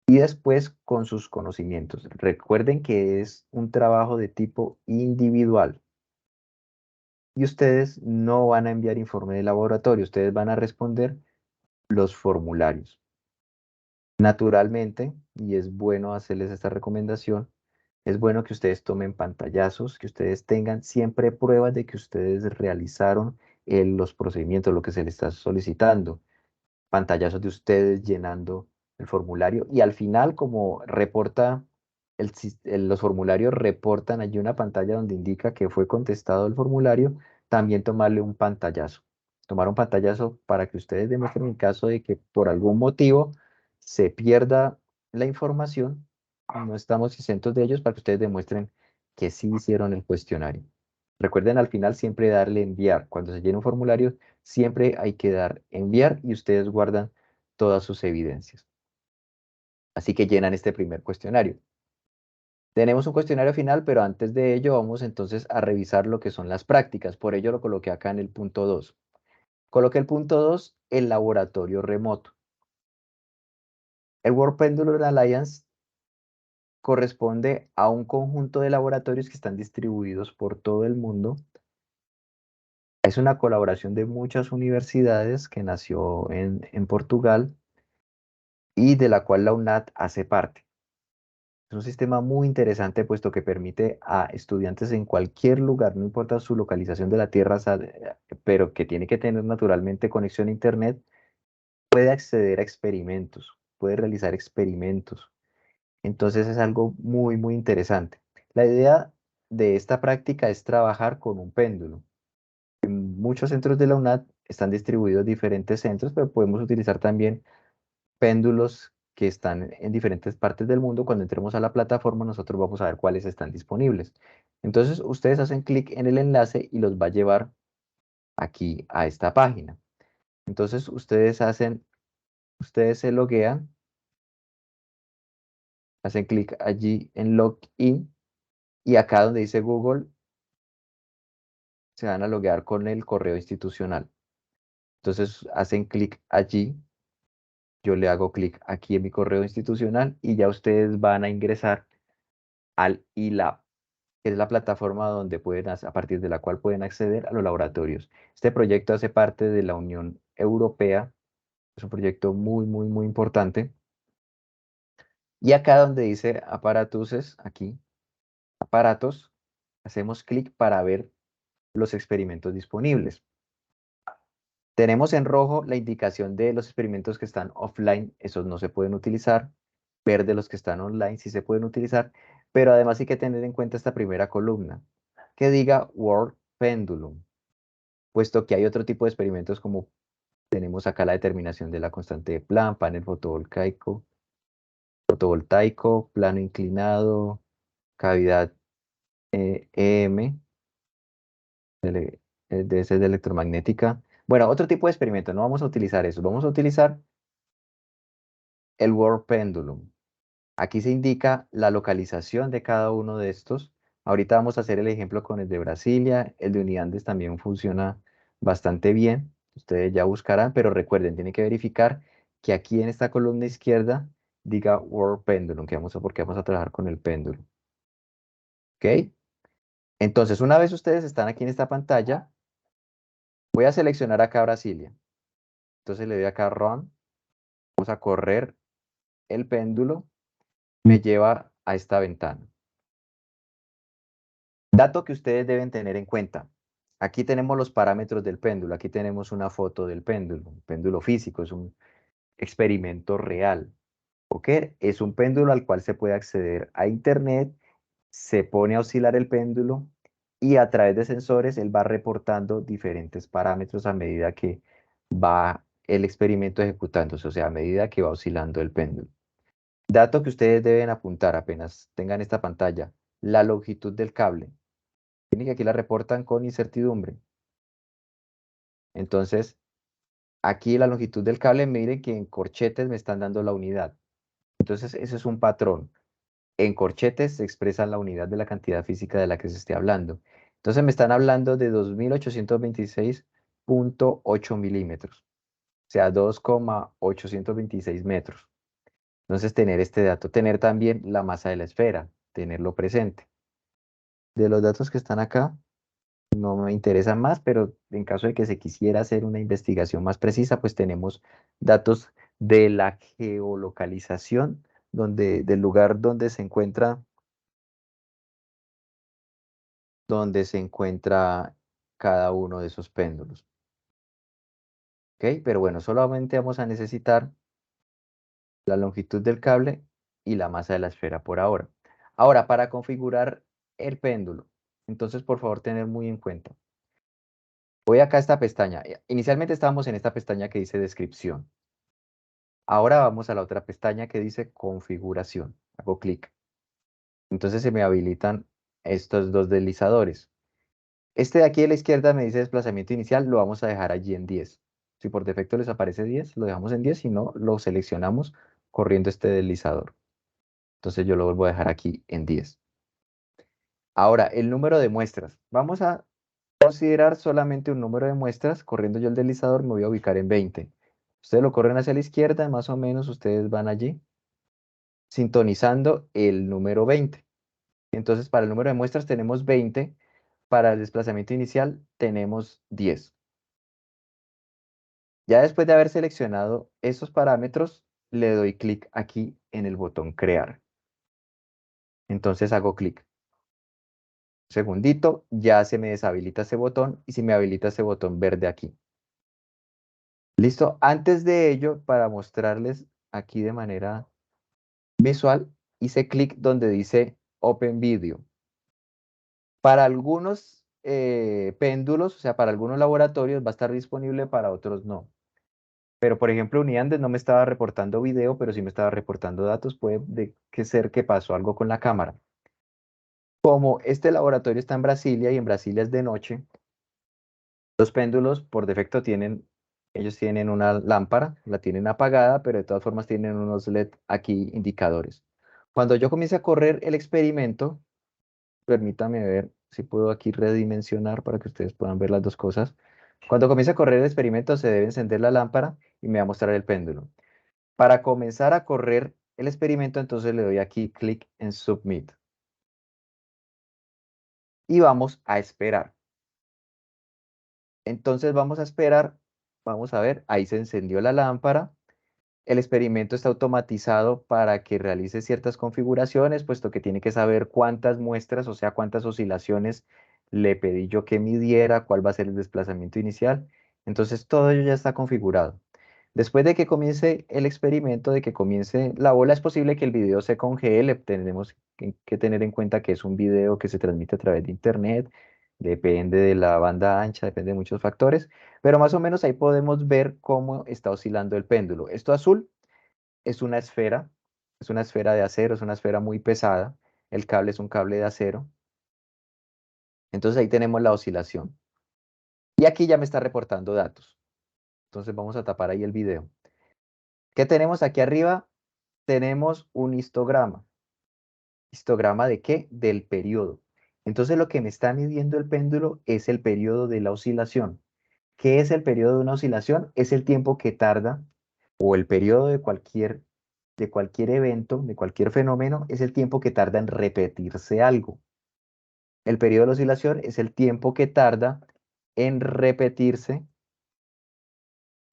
y después con sus conocimientos. Recuerden que es un trabajo de tipo individual y ustedes no van a enviar informe de laboratorio, ustedes van a responder los formularios. Naturalmente, y es bueno hacerles esta recomendación, es bueno que ustedes tomen pantallazos, que ustedes tengan siempre pruebas de que ustedes realizaron los procedimientos, lo que se les está solicitando. Pantallazos de ustedes llenando el formulario y al final, como reporta, los formularios reportan allí una pantalla donde indica que fue contestado el formulario, también tomarle un pantallazo. Tomar un pantallazo para que ustedes demuestren en caso de que por algún motivo se pierda la información, no estamos exentos de ellos, para que ustedes demuestren que sí hicieron el cuestionario. Recuerden al final siempre darle enviar. Cuando se llene un formulario, siempre hay que dar enviar y ustedes guardan todas sus evidencias. Así que llenan este primer cuestionario. Tenemos un cuestionario final, pero antes de ello vamos entonces a revisar lo que son las prácticas. Por ello lo coloqué acá en el punto 2. Coloqué el punto 2, el laboratorio remoto. El World Pendulum Alliance corresponde a un conjunto de laboratorios que están distribuidos por todo el mundo. Es una colaboración de muchas universidades que nació en Portugal y de la cual la UNAT hace parte. Es un sistema muy interesante puesto que permite a estudiantes en cualquier lugar, no importa su localización de la Tierra, pero que tiene que tener naturalmente conexión a Internet, puede acceder a experimentos. puede realizar experimentos. Entonces es algo muy, muy interesante. La idea de esta práctica es trabajar con un péndulo. En muchos centros de la UNAD están distribuidos diferentes centros, pero podemos utilizar también péndulos que están en diferentes partes del mundo. Cuando entremos a la plataforma, nosotros vamos a ver cuáles están disponibles. Entonces, ustedes hacen clic en el enlace y los va a llevar aquí a esta página. Entonces, ustedes se loguean, hacen clic allí en Login y acá donde dice Google, se van a loguear con el correo institucional. Entonces, hacen clic allí, yo le hago clic aquí en mi correo institucional y ya ustedes van a ingresar al iLab, que es la plataforma donde pueden, a partir de la cual pueden acceder a los laboratorios. Este proyecto hace parte de la Unión Europea, es un proyecto muy, muy, muy importante. Y acá donde dice aparatuses, aquí, aparatos, hacemos clic para ver los experimentos disponibles. Tenemos en rojo la indicación de los experimentos que están offline, esos no se pueden utilizar. Verde los que están online sí se pueden utilizar, pero además hay que tener en cuenta esta primera columna, que diga World Pendulum, puesto que hay otro tipo de experimentos como tenemos acá la determinación de la constante de Planck, panel fotovoltaico, plano inclinado, cavidad EM, de ese de electromagnética. Bueno, otro tipo de experimento, no vamos a utilizar eso, vamos a utilizar el World Pendulum. Aquí se indica la localización de cada uno de estos. Ahorita vamos a hacer el ejemplo con el de Brasilia, el de Uniandes también funciona bastante bien. Ustedes ya buscarán, pero recuerden, tienen que verificar que aquí en esta columna izquierda diga World Pendulum, porque vamos a trabajar con el péndulo. ¿Ok? Entonces, una vez ustedes están aquí en esta pantalla, voy a seleccionar acá Brasilia. Entonces le doy acá Run, vamos a correr el péndulo, me lleva a esta ventana. Dato que ustedes deben tener en cuenta. Aquí tenemos los parámetros del péndulo, aquí tenemos una foto del péndulo, un péndulo físico, es un experimento real. ¿Ok? Es un péndulo al cual se puede acceder a internet, se pone a oscilar el péndulo y a través de sensores él va reportando diferentes parámetros a medida que va el experimento ejecutándose, o sea, a medida que va oscilando el péndulo. Dato que ustedes deben apuntar apenas tengan esta pantalla, la longitud del cable. Miren que aquí la reportan con incertidumbre. Entonces, aquí la longitud del cable, miren que en corchetes me están dando la unidad. Entonces, ese es un patrón. En corchetes se expresa la unidad de la cantidad física de la que se esté hablando. Entonces, me están hablando de 2826.8 milímetros, o sea, 2,826 metros. Entonces, tener este dato, tener también la masa de la esfera, tenerlo presente. De los datos que están acá, no me interesan más, pero en caso de que se quisiera hacer una investigación más precisa, pues tenemos datos de la geolocalización, del lugar donde se encuentra cada uno de esos péndulos. ¿Ok? Pero bueno, solamente vamos a necesitar la longitud del cable y la masa de la esfera por ahora. Ahora, para configurar el péndulo, entonces por favor tener muy en cuenta. Voy acá a esta pestaña. Inicialmente estábamos en esta pestaña que dice descripción. Ahora vamos a la otra pestaña que dice configuración. Hago clic. Entonces se me habilitan estos dos deslizadores. Este de aquí a la izquierda me dice desplazamiento inicial, lo vamos a dejar allí en 10. Si por defecto les aparece 10, lo dejamos en 10, si no, lo seleccionamos corriendo este deslizador. Entonces yo lo vuelvo a dejar aquí en 10. Ahora, el número de muestras. Vamos a considerar solamente un número de muestras. Corriendo yo el deslizador me voy a ubicar en 20. Ustedes lo corren hacia la izquierda, más o menos ustedes van allí, sintonizando el número 20. Entonces, para el número de muestras tenemos 20, para el desplazamiento inicial tenemos 10. Ya después de haber seleccionado esos parámetros, le doy clic aquí en el botón crear. Entonces hago clic. Un segundito, ya se me deshabilita ese botón y se me habilita ese botón verde aquí. Listo, antes de ello, para mostrarles aquí de manera visual, hice clic donde dice Open Video. Para algunos péndulos, o sea, para algunos laboratorios va a estar disponible, para otros no. Pero, por ejemplo, Uniandes no me estaba reportando video, pero sí me estaba reportando datos. Ser que pasó algo con la cámara. Como este laboratorio está en Brasilia y en Brasilia es de noche, los péndulos por defecto ellos tienen una lámpara, la tienen apagada, pero de todas formas tienen unos LED aquí indicadores. Cuando yo comience a correr el experimento, permítame ver si puedo aquí redimensionar para que ustedes puedan ver las dos cosas. Cuando comience a correr el experimento se debe encender la lámpara y me va a mostrar el péndulo. Para comenzar a correr el experimento, entonces le doy aquí clic en Submit. Y vamos a esperar. Entonces vamos a esperar, vamos a ver, ahí se encendió la lámpara. El experimento está automatizado para que realice ciertas configuraciones, puesto que tiene que saber cuántas muestras, o sea, cuántas oscilaciones le pedí yo que midiera, cuál va a ser el desplazamiento inicial. Entonces todo ello ya está configurado. Después de que comience el experimento, de que comience la bola, es posible que el video se congele. Tenemos que tener en cuenta que es un video que se transmite a través de internet, depende de la banda ancha, depende de muchos factores, pero más o menos ahí podemos ver cómo está oscilando el péndulo. Esto azul es una esfera de acero, es una esfera muy pesada, el cable es un cable de acero, entonces ahí tenemos la oscilación. Y aquí ya me está reportando datos, entonces vamos a tapar ahí el video. ¿Qué tenemos aquí arriba? Tenemos un histograma. ¿Histograma de qué? Del periodo. Entonces lo que me está midiendo el péndulo es el periodo de la oscilación. ¿Qué es el periodo de una oscilación? Es el tiempo que tarda, o el periodo de cualquier evento, de cualquier fenómeno, es el tiempo que tarda en repetirse algo. El periodo de la oscilación es el tiempo que tarda en repetirse.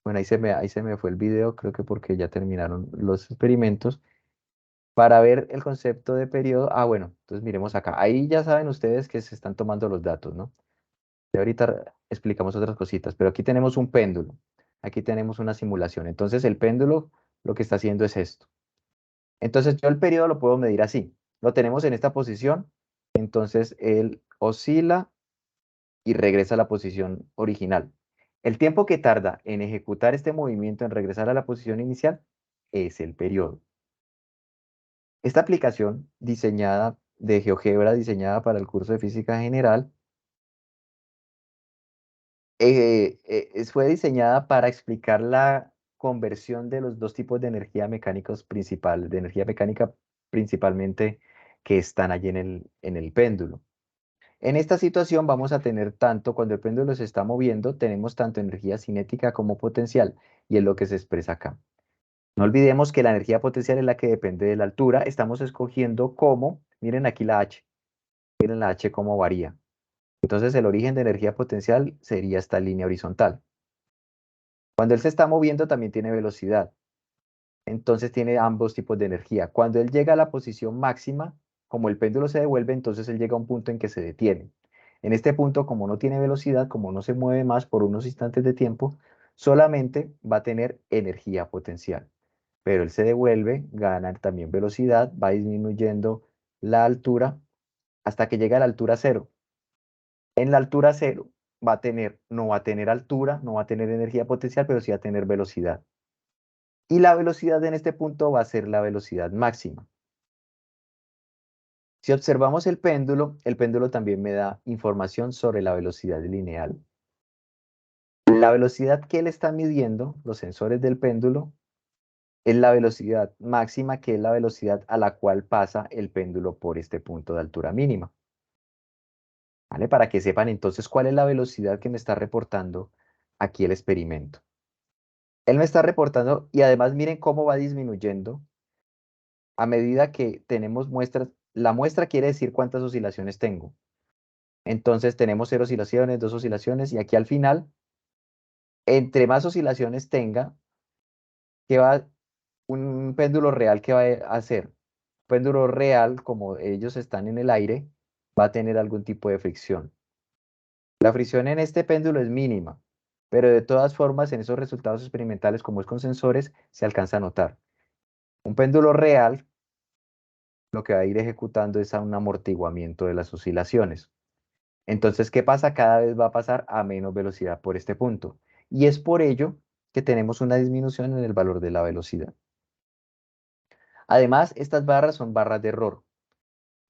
Bueno, ahí se me fue el video, creo que porque ya terminaron los experimentos. Para ver el concepto de periodo, bueno, entonces miremos acá. Ahí ya saben ustedes que se están tomando los datos, ¿no? Y ahorita explicamos otras cositas, pero aquí tenemos un péndulo. Aquí tenemos una simulación. Entonces el péndulo lo que está haciendo es esto. Entonces yo el periodo lo puedo medir así. Lo tenemos en esta posición. Entonces él oscila y regresa a la posición original. El tiempo que tarda en ejecutar este movimiento, en regresar a la posición inicial, es el periodo. Esta aplicación diseñada de GeoGebra, diseñada para el curso de física general, fue diseñada para explicar la conversión de los dos tipos de energía mecánicos principal, de energía mecánica principalmente que están allí en el péndulo. En esta situación vamos a tener tanto, cuando el péndulo se está moviendo, tenemos tanto energía cinética como potencial, y es lo que se expresa acá. No olvidemos que la energía potencial es la que depende de la altura. Estamos escogiendo cómo, miren aquí la H, miren la H cómo varía. Entonces el origen de energía potencial sería esta línea horizontal. Cuando él se está moviendo también tiene velocidad. Entonces tiene ambos tipos de energía. Cuando él llega a la posición máxima, como el péndulo se devuelve, entonces él llega a un punto en que se detiene. En este punto, como no tiene velocidad, como no se mueve más por unos instantes de tiempo, solamente va a tener energía potencial. Pero él se devuelve, gana también velocidad, va disminuyendo la altura hasta que llega a la altura cero. En la altura cero no va a tener altura, no va a tener energía potencial, pero sí va a tener velocidad. Y la velocidad en este punto va a ser la velocidad máxima. Si observamos el péndulo también me da información sobre la velocidad lineal. La velocidad que él está midiendo, los sensores del péndulo, es la velocidad máxima, que es la velocidad a la cual pasa el péndulo por este punto de altura mínima. ¿Vale? Para que sepan entonces cuál es la velocidad que me está reportando aquí el experimento. Él me está reportando, y además miren cómo va disminuyendo a medida que tenemos muestras. La muestra quiere decir cuántas oscilaciones tengo. Entonces tenemos 0 oscilaciones, 2 oscilaciones, y aquí al final, entre más oscilaciones tenga, ¿qué va un péndulo real que va a hacer? Un péndulo real, como ellos están en el aire, va a tener algún tipo de fricción. La fricción en este péndulo es mínima, pero de todas formas en esos resultados experimentales, como es con sensores, se alcanza a notar. Un péndulo real lo que va a ir ejecutando es a un amortiguamiento de las oscilaciones. Entonces, ¿qué pasa? Cada vez va a pasar a menos velocidad por este punto. Y es por ello que tenemos una disminución en el valor de la velocidad. Además, estas barras son barras de error.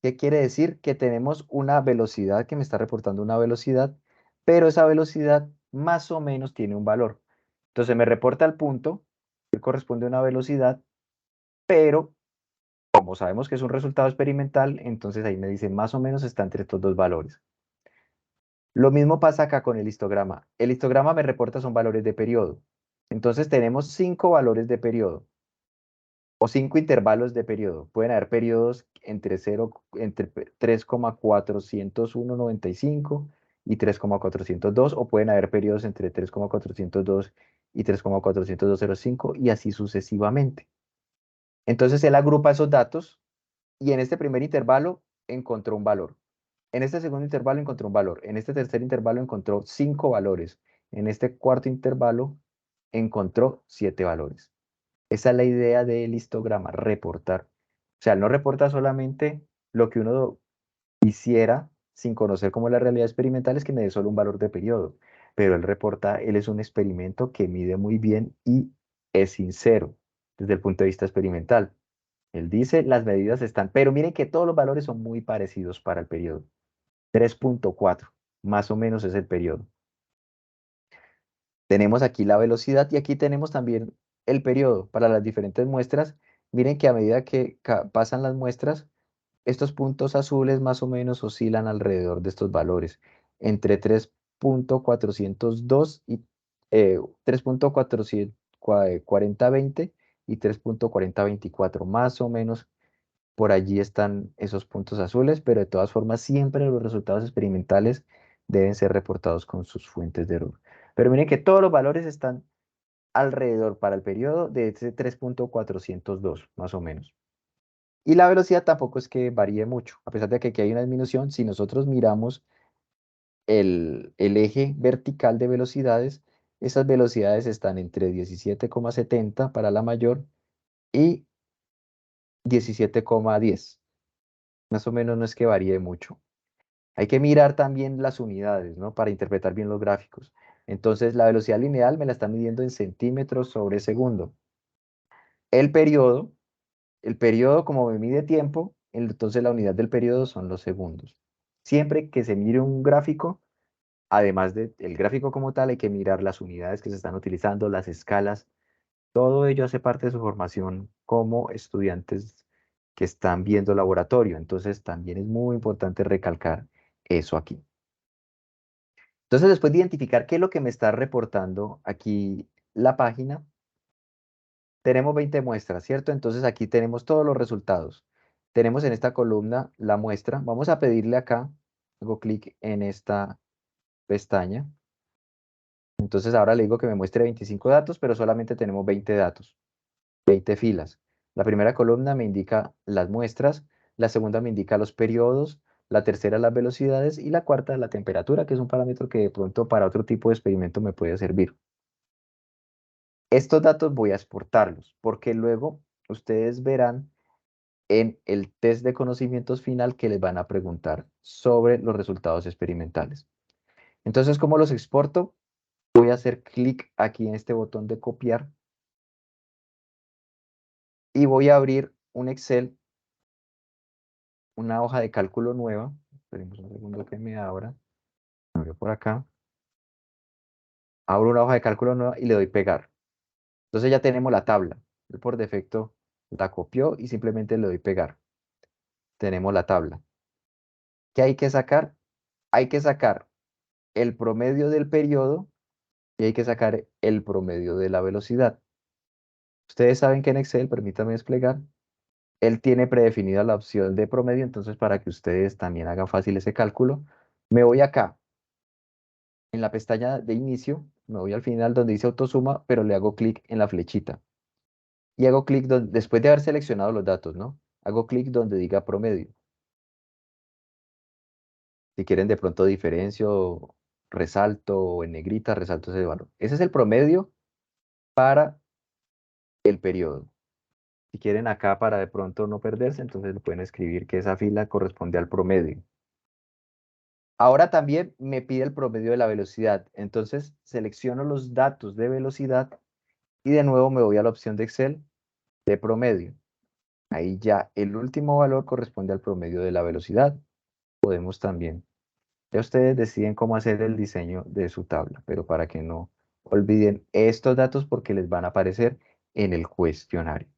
¿Qué quiere decir? Que tenemos una velocidad que me está reportando una velocidad, pero esa velocidad más o menos tiene un valor. Entonces me reporta el punto que corresponde a una velocidad, pero como sabemos que es un resultado experimental, entonces ahí me dice más o menos está entre estos dos valores. Lo mismo pasa acá con el histograma. El histograma me reporta son valores de periodo. Entonces tenemos 5 valores de periodo o 5 intervalos de periodo. Pueden haber periodos entre 3,401,95 y 3,402, o pueden haber periodos entre 3,402 y 3,402,05 y así sucesivamente. Entonces él agrupa esos datos y en este primer intervalo encontró un valor. En este segundo intervalo encontró un valor. En este tercer intervalo encontró 5 valores. En este cuarto intervalo encontró 7 valores. Esa es la idea del histograma, reportar. O sea, no reporta solamente lo que uno quisiera sin conocer cómo es la realidad experimental, es que me dé solo un valor de periodo. Pero él reporta, él es un experimento que mide muy bien y es sincero desde el punto de vista experimental. Él dice, las medidas están, pero miren que todos los valores son muy parecidos para el periodo. 3,4, más o menos es el periodo. Tenemos aquí la velocidad y aquí tenemos también el periodo para las diferentes muestras. Miren que a medida que pasan las muestras, estos puntos azules más o menos oscilan alrededor de estos valores, entre 3,402 y 3,4020 y 3,4024, más o menos por allí están esos puntos azules, pero de todas formas siempre los resultados experimentales deben ser reportados con sus fuentes de error. Pero miren que todos los valores están alrededor para el periodo de ese 3,402 más o menos. Y la velocidad tampoco es que varíe mucho, a pesar de que aquí hay una disminución. Si nosotros miramos el eje vertical de velocidades, esas velocidades están entre 17,70 para la mayor y 17,10. Más o menos no es que varíe mucho. Hay que mirar también las unidades, ¿no? Para interpretar bien los gráficos. Entonces, la velocidad lineal me la está midiendo en centímetros sobre segundo. El periodo, el periodo como me mide tiempo, entonces la unidad del periodo son los segundos. Siempre que se mire un gráfico, además del gráfico como tal, hay que mirar las unidades que se están utilizando, las escalas. Todo ello hace parte de su formación como estudiantes que están viendo laboratorio. Entonces, también es muy importante recalcar eso aquí. Entonces, después de identificar qué es lo que me está reportando aquí la página, tenemos 20 muestras, ¿cierto? Entonces, aquí tenemos todos los resultados. Tenemos en esta columna la muestra. Vamos a pedirle acá, hago clic en esta pestaña. Entonces, ahora le digo que me muestre 25 datos, pero solamente tenemos 20 datos, 20 filas. La primera columna me indica las muestras, la segunda me indica los periodos, la tercera las velocidades y la cuarta la temperatura, que es un parámetro que de pronto para otro tipo de experimento me puede servir. Estos datos voy a exportarlos porque luego ustedes verán en el test de conocimientos final que les van a preguntar sobre los resultados experimentales. Entonces, ¿cómo los exporto? Voy a hacer clic aquí en este botón de copiar y voy a abrir un Excel, una hoja de cálculo nueva. Esperemos un segundo que me abra. Abro por acá. Abro una hoja de cálculo nueva y le doy pegar. Entonces ya tenemos la tabla. Él por defecto la copió y simplemente le doy pegar. Tenemos la tabla. ¿Qué hay que sacar? Hay que sacar el promedio del periodo y hay que sacar el promedio de la velocidad. Ustedes saben que en Excel, permítanme desplegar, él tiene predefinida la opción de promedio, entonces para que ustedes también hagan fácil ese cálculo, me voy acá, en la pestaña de inicio, me voy al final donde dice autosuma, pero le hago clic en la flechita. Y hago clic después de haber seleccionado los datos, ¿no? Hago clic donde diga promedio. Si quieren de pronto diferencio, resalto o en negrita, resalto ese valor. Ese es el promedio para el periodo. Si quieren acá para de pronto no perderse, entonces le pueden escribir que esa fila corresponde al promedio. Ahora también me pide el promedio de la velocidad. Entonces selecciono los datos de velocidad y de nuevo me voy a la opción de Excel de promedio. Ahí ya el último valor corresponde al promedio de la velocidad. Podemos también. Ya ustedes deciden cómo hacer el diseño de su tabla, pero para que no olviden estos datos porque les van a aparecer en el cuestionario.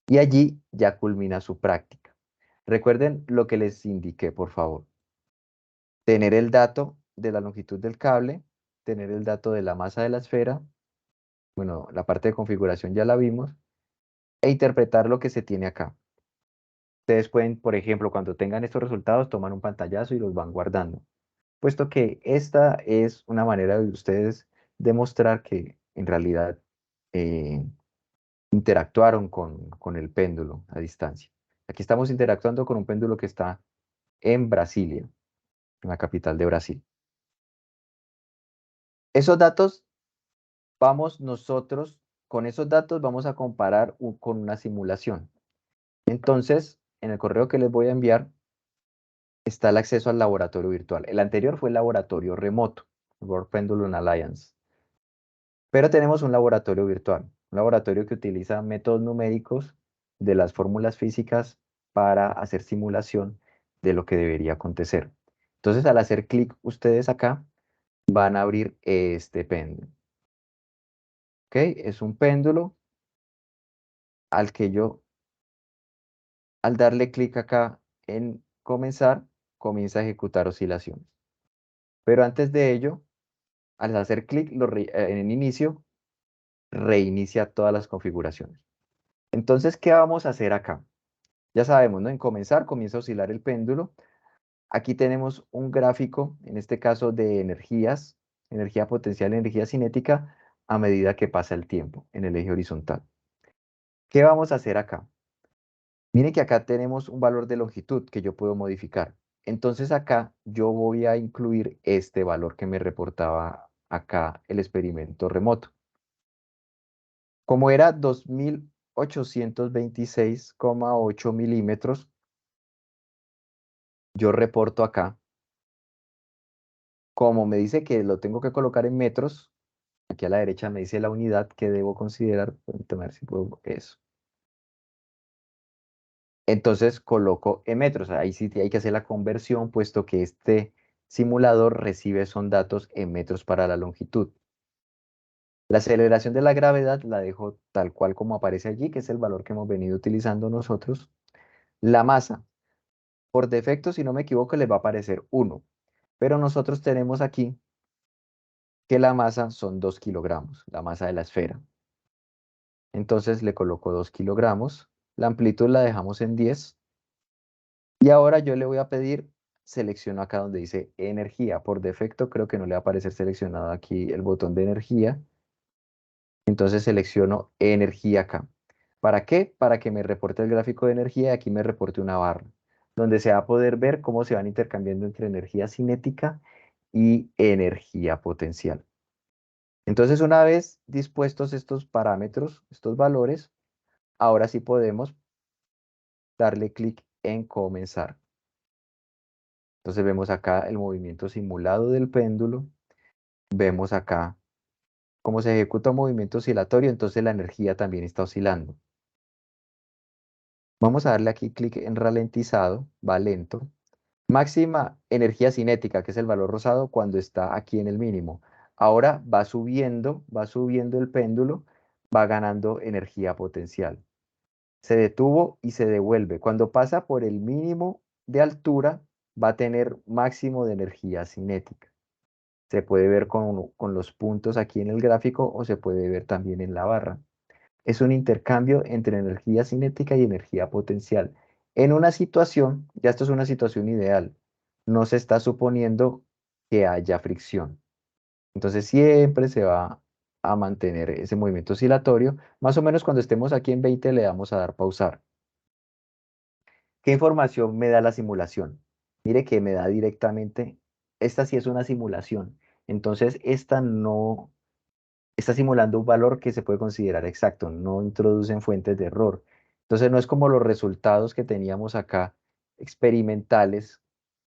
Y allí ya culmina su práctica. Recuerden lo que les indiqué, por favor. Tener el dato de la longitud del cable, tener el dato de la masa de la esfera, bueno, la parte de configuración ya la vimos, e interpretar lo que se tiene acá. Ustedes pueden, por ejemplo, cuando tengan estos resultados, tomar un pantallazo y los van guardando, puesto que esta es una manera de ustedes demostrar que en realidad interactuaron con el péndulo a distancia. Aquí estamos interactuando con un péndulo que está en Brasilia, en la capital de Brasil. Esos datos con esos datos vamos a comparar con una simulación. Entonces, en el correo que les voy a enviar está el acceso al laboratorio virtual. El anterior fue el laboratorio remoto, World Pendulum Alliance. Pero tenemos un laboratorio virtual, un laboratorio que utiliza métodos numéricos de las fórmulas físicas para hacer simulación de lo que debería acontecer. Entonces, al hacer clic ustedes acá, van a abrir este péndulo. ¿Ok? Es un péndulo al que yo, al darle clic acá en comenzar, comienza a ejecutar oscilaciones. Pero antes de ello, al hacer clic en inicio, reinicia todas las configuraciones. Entonces, ¿qué vamos a hacer acá? Ya sabemos, ¿no? En comenzar comienza a oscilar el péndulo. Aquí tenemos un gráfico, en este caso de energías, energía potencial y energía cinética, a medida que pasa el tiempo en el eje horizontal. ¿Qué vamos a hacer acá? Miren que acá tenemos un valor de longitud que yo puedo modificar. Entonces acá yo voy a incluir este valor que me reportaba acá el experimento remoto. Como era 2826,8 milímetros, yo reporto acá. Como me dice que lo tengo que colocar en metros, aquí a la derecha me dice la unidad que debo considerar. Permítame ver si puedo eso. Entonces coloco en metros. Ahí sí hay que hacer la conversión, puesto que este simulador recibe son datos en metros para la longitud. La aceleración de la gravedad la dejo tal cual como aparece allí, que es el valor que hemos venido utilizando nosotros. La masa, por defecto, si no me equivoco, les va a aparecer 1. Pero nosotros tenemos aquí que la masa son 2 kilogramos, la masa de la esfera. Entonces le coloco 2 kilogramos. La amplitud la dejamos en 10. Y ahora yo le voy a pedir, selecciono acá donde dice energía. Por defecto creo que no le va a aparecer seleccionado aquí el botón de energía. Entonces selecciono energía acá. ¿Para qué? Para que me reporte el gráfico de energía y aquí me reporte una barra, donde se va a poder ver cómo se van intercambiando entre energía cinética y energía potencial. Entonces, una vez dispuestos estos parámetros, estos valores, ahora sí podemos darle clic en comenzar. Entonces vemos acá el movimiento simulado del péndulo, vemos acá cómo se ejecuta un movimiento oscilatorio, entonces la energía también está oscilando. Vamos a darle aquí clic en ralentizado, va lento. Máxima energía cinética, que es el valor rosado cuando está aquí en el mínimo. Ahora va subiendo el péndulo, va ganando energía potencial. Se detuvo y se devuelve. Cuando pasa por el mínimo de altura, va a tener máximo de energía cinética. Se puede ver con los puntos aquí en el gráfico o se puede ver también en la barra. Es un intercambio entre energía cinética y energía potencial. En una situación, ya esto es una situación ideal, no se está suponiendo que haya fricción. Entonces siempre se va a mantener ese movimiento oscilatorio. Más o menos cuando estemos aquí en 20 le damos a dar pausar. ¿Qué información me da la simulación? Mire que me da directamente, esta sí es una simulación. Entonces esta no está simulando un valor que se puede considerar exacto, no introducen fuentes de error. Entonces no es como los resultados que teníamos acá experimentales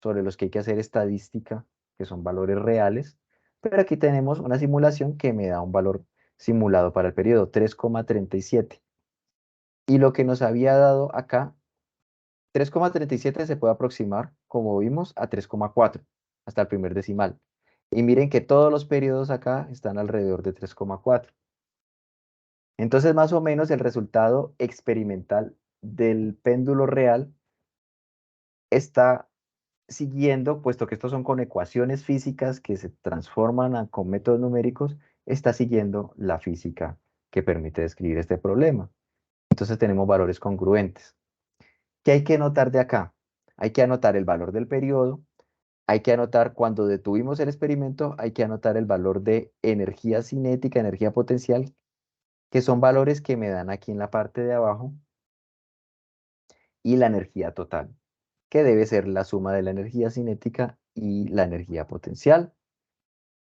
sobre los que hay que hacer estadística, que son valores reales, pero aquí tenemos una simulación que me da un valor simulado para el periodo 3,37. Y lo que nos había dado acá, 3,37 se puede aproximar, como vimos, a 3,4 hasta el primer decimal. Y miren que todos los periodos acá están alrededor de 3,4. Entonces, más o menos el resultado experimental del péndulo real está siguiendo, puesto que estos son con ecuaciones físicas que se transforman con métodos numéricos, está siguiendo la física que permite describir este problema. Entonces tenemos valores congruentes. ¿Qué hay que anotar de acá? Hay que anotar el valor del periodo, hay que anotar cuando detuvimos el experimento, hay que anotar el valor de energía cinética, energía potencial, que son valores que me dan aquí en la parte de abajo, y la energía total, que debe ser la suma de la energía cinética y la energía potencial.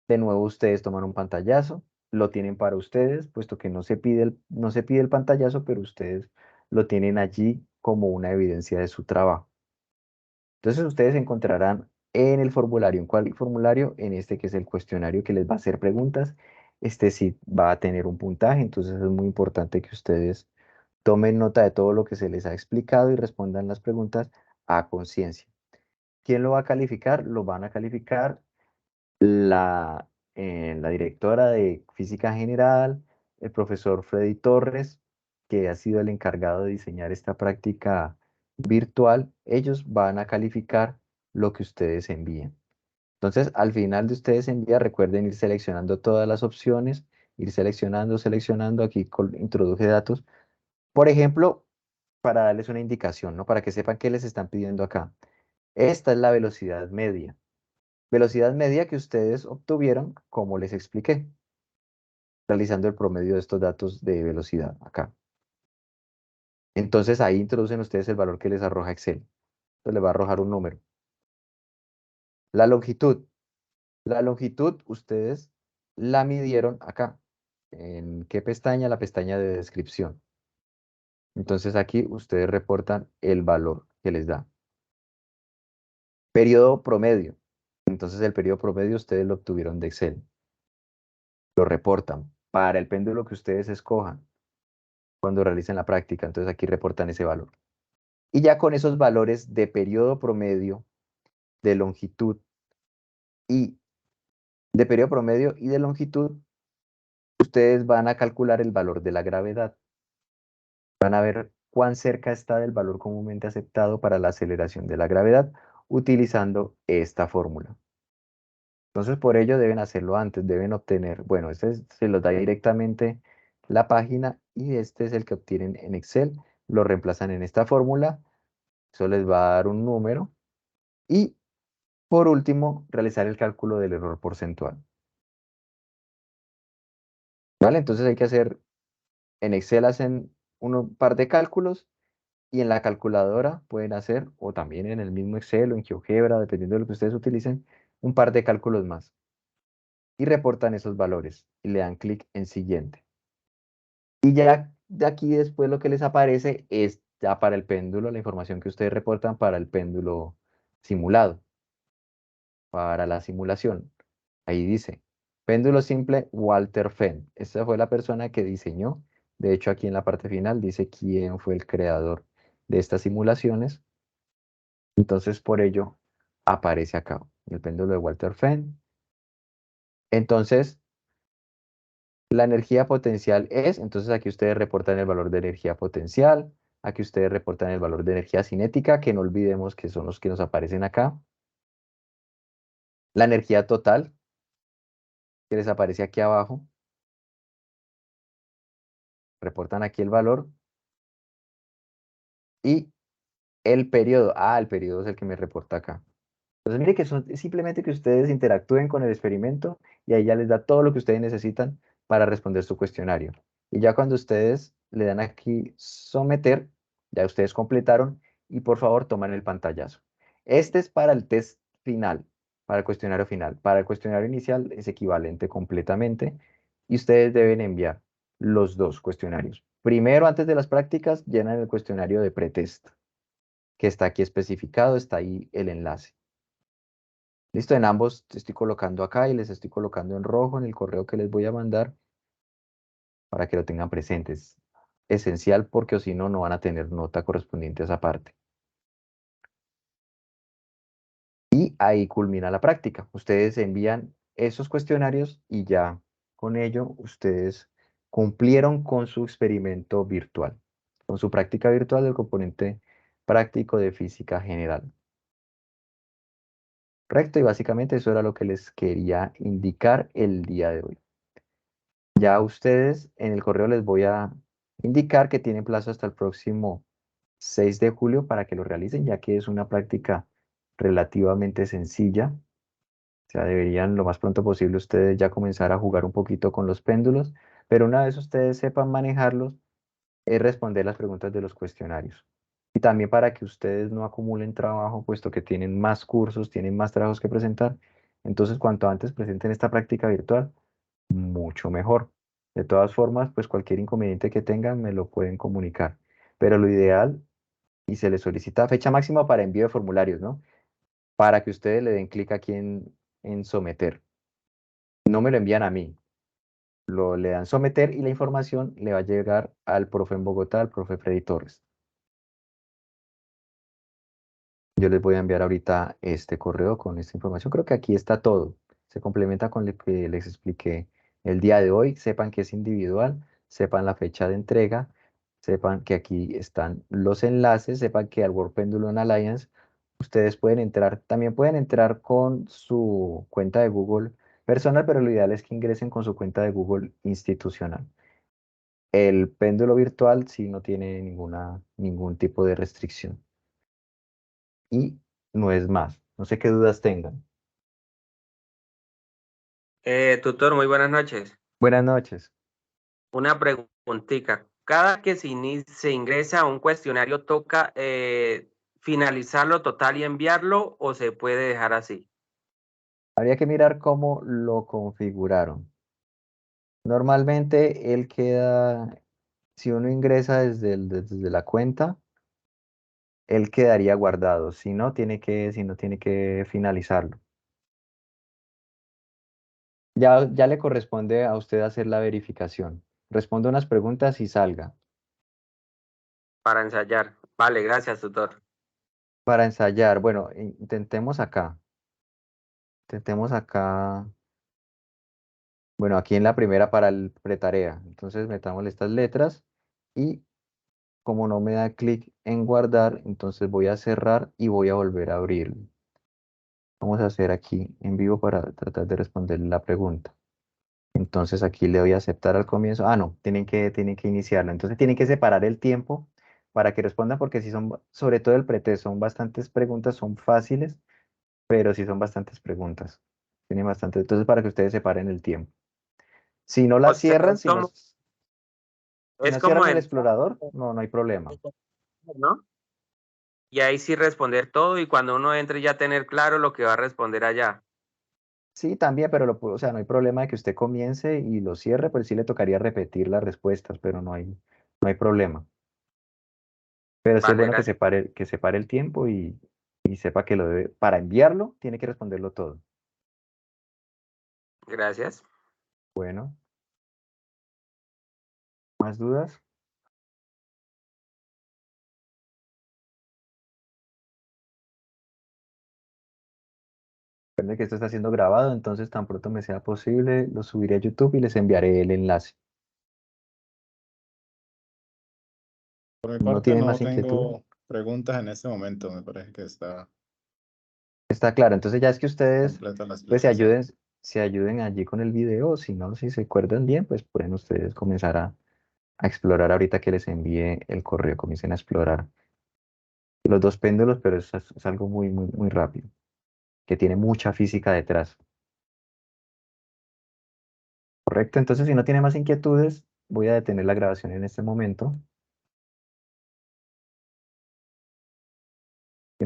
De nuevo ustedes toman un pantallazo, lo tienen para ustedes, puesto que no se pide el pantallazo, pero ustedes lo tienen allí como una evidencia de su trabajo. Entonces ustedes encontrarán en el formulario, ¿en cuál formulario? En este que es el cuestionario que les va a hacer preguntas. Este sí va a tener un puntaje, entonces es muy importante que ustedes tomen nota de todo lo que se les ha explicado y respondan las preguntas a conciencia. ¿Quién lo va a calificar? Lo van a calificar la directora de Física General, el profesor Freddy Torres, que ha sido el encargado de diseñar esta práctica virtual. Ellos van a calificar lo que ustedes envíen. Entonces, al final de ustedes enviar, recuerden ir seleccionando todas las opciones, ir seleccionando. Aquí introduje datos. Por ejemplo, para darles una indicación, ¿no? Para que sepan qué les están pidiendo acá. Esta es la velocidad media. Velocidad media que ustedes obtuvieron, como les expliqué, realizando el promedio de estos datos de velocidad acá. Entonces ahí introducen ustedes el valor que les arroja Excel. Entonces les va a arrojar un número. La longitud. La longitud ustedes la midieron acá. ¿En qué pestaña? La pestaña de descripción. Entonces aquí ustedes reportan el valor que les da. Periodo promedio. Entonces el periodo promedio ustedes lo obtuvieron de Excel. Lo reportan para el péndulo que ustedes escojan cuando realicen la práctica. Entonces aquí reportan ese valor. Y ya con esos valores de periodo promedio, de longitud y de periodo promedio y de longitud, ustedes van a calcular el valor de la gravedad. Van a ver cuán cerca está del valor comúnmente aceptado para la aceleración de la gravedad utilizando esta fórmula. Entonces, por ello deben hacerlo antes, deben obtener, bueno, se los da directamente la página y este es el que obtienen en Excel. Lo reemplazan en esta fórmula, eso les va a dar un número y por último, realizar el cálculo del error porcentual. ¿Vale? Entonces hay que hacer, en Excel hacen un par de cálculos y en la calculadora pueden hacer, o también en el mismo Excel o en GeoGebra, dependiendo de lo que ustedes utilicen, un par de cálculos más. Y reportan esos valores y le dan clic en siguiente. Y ya de aquí después lo que les aparece es ya para el péndulo, la información que ustedes reportan para el péndulo simulado, para la simulación. Ahí dice, péndulo simple Walter Fenn. Esta fue la persona que diseñó. De hecho, aquí en la parte final dice quién fue el creador de estas simulaciones. Entonces, por ello, aparece acá el péndulo de Walter Fenn. Entonces, la energía potencial es, entonces aquí ustedes reportan el valor de energía potencial. Aquí ustedes reportan el valor de energía cinética, que no olvidemos que son los que nos aparecen acá. La energía total, que les aparece aquí abajo. Reportan aquí el valor. Y el periodo, el periodo es el que me reporta acá. Entonces, mire que es simplemente que ustedes interactúen con el experimento y ahí ya les da todo lo que ustedes necesitan para responder su cuestionario. Y ya cuando ustedes le dan aquí someter, ya ustedes completaron y por favor toman el pantallazo. Este es para el test final, para el cuestionario final. Para el cuestionario inicial es equivalente completamente y ustedes deben enviar los dos cuestionarios. Primero, antes de las prácticas, llenan el cuestionario de pretest, que está aquí especificado, está ahí el enlace. Listo, en ambos estoy colocando acá y les estoy colocando en rojo en el correo que les voy a mandar para que lo tengan presentes. Esencial porque o si no, no van a tener nota correspondiente a esa parte. Y ahí culmina la práctica. Ustedes envían esos cuestionarios y ya con ello ustedes cumplieron con su experimento virtual, con su práctica virtual del componente práctico de física general. Correcto, y básicamente eso era lo que les quería indicar el día de hoy. Ya ustedes en el correo les voy a indicar que tienen plazo hasta el próximo 6 de julio para que lo realicen, ya que es una práctica relativamente sencilla. O sea, deberían lo más pronto posible ustedes ya comenzar a jugar un poquito con los péndulos, pero una vez ustedes sepan manejarlos, es responder las preguntas de los cuestionarios. Y también para que ustedes no acumulen trabajo, puesto que tienen más cursos, tienen más trabajos que presentar. Entonces, cuanto antes presenten esta práctica virtual, mucho mejor. De todas formas, pues cualquier inconveniente que tengan me lo pueden comunicar. Pero lo ideal, y se les solicita fecha máxima para envío de formularios, ¿no? Para que ustedes le den clic aquí en someter. No me lo envían a mí, le dan someter y la información le va a llegar al profe en Bogotá, al profe Freddy Torres. Yo les voy a enviar ahorita este correo con esta información. Creo que aquí está todo. Se complementa con lo que les expliqué el día de hoy. Sepan que es individual, sepan la fecha de entrega, sepan que aquí están los enlaces, sepan que al World Pendulum Alliance ustedes pueden entrar, también pueden entrar con su cuenta de Google personal, pero lo ideal es que ingresen con su cuenta de Google institucional. El péndulo virtual sí no tiene ningún tipo de restricción. Y no es más. No sé qué dudas tengan. Tutor, muy buenas noches. Buenas noches. Una preguntita. Cada que se ingresa a un cuestionario, ¿toca finalizarlo total y enviarlo o se puede dejar así? Habría que mirar cómo lo configuraron. Normalmente él queda, si uno ingresa desde la cuenta, él quedaría guardado. Si no, tiene que finalizarlo. Ya le corresponde a usted hacer la verificación. Responda unas preguntas y salga. Para ensayar. Vale, gracias, tutor. Para ensayar, bueno, intentemos acá. Intentemos acá. Bueno, aquí en la primera para el pretarea. Entonces metamos estas letras y como no me da clic en guardar, entonces voy a cerrar y voy a volver a abrirlo. Vamos a hacer aquí en vivo para tratar de responder la pregunta. Entonces aquí le doy a aceptar al comienzo. Ah, no, tienen que iniciarlo. Entonces tienen que separar el tiempo para que respondan porque si son, sobre todo el pretest, son bastantes preguntas, son fáciles, pero sí son bastantes preguntas. Tienen bastante, entonces para que ustedes separen el tiempo. Si no O la sea, cierran, si es no como cierran el el, explorador, no hay problema. ¿no? Y ahí sí responder todo y cuando uno entre ya tener claro lo que va a responder allá. Sí, también, pero o sea, no hay problema de que usted comience y lo cierre, pues sí le tocaría repetir las respuestas, pero no hay problema. Pero sí es Vale, bueno que gracias. separe el tiempo y sepa que lo debe, para enviarlo, tiene que responderlo todo. Gracias. Bueno, ¿más dudas? Recuerden que esto está siendo grabado, entonces tan pronto me sea posible, lo subiré a YouTube y les enviaré el enlace. Por mi ¿No parte tienen no más inquietud? tengo preguntas en este momento, me parece que está Está claro, entonces ya es que ustedes completa la pues explicación. se ayuden allí con el video, si no, si se acuerdan bien, pues pueden ustedes comenzar a explorar ahorita que les envíe el correo, comiencen a explorar los dos péndulos, pero es algo muy rápido, que tiene mucha física detrás. Correcto, entonces si no tiene más inquietudes, voy a detener la grabación en este momento.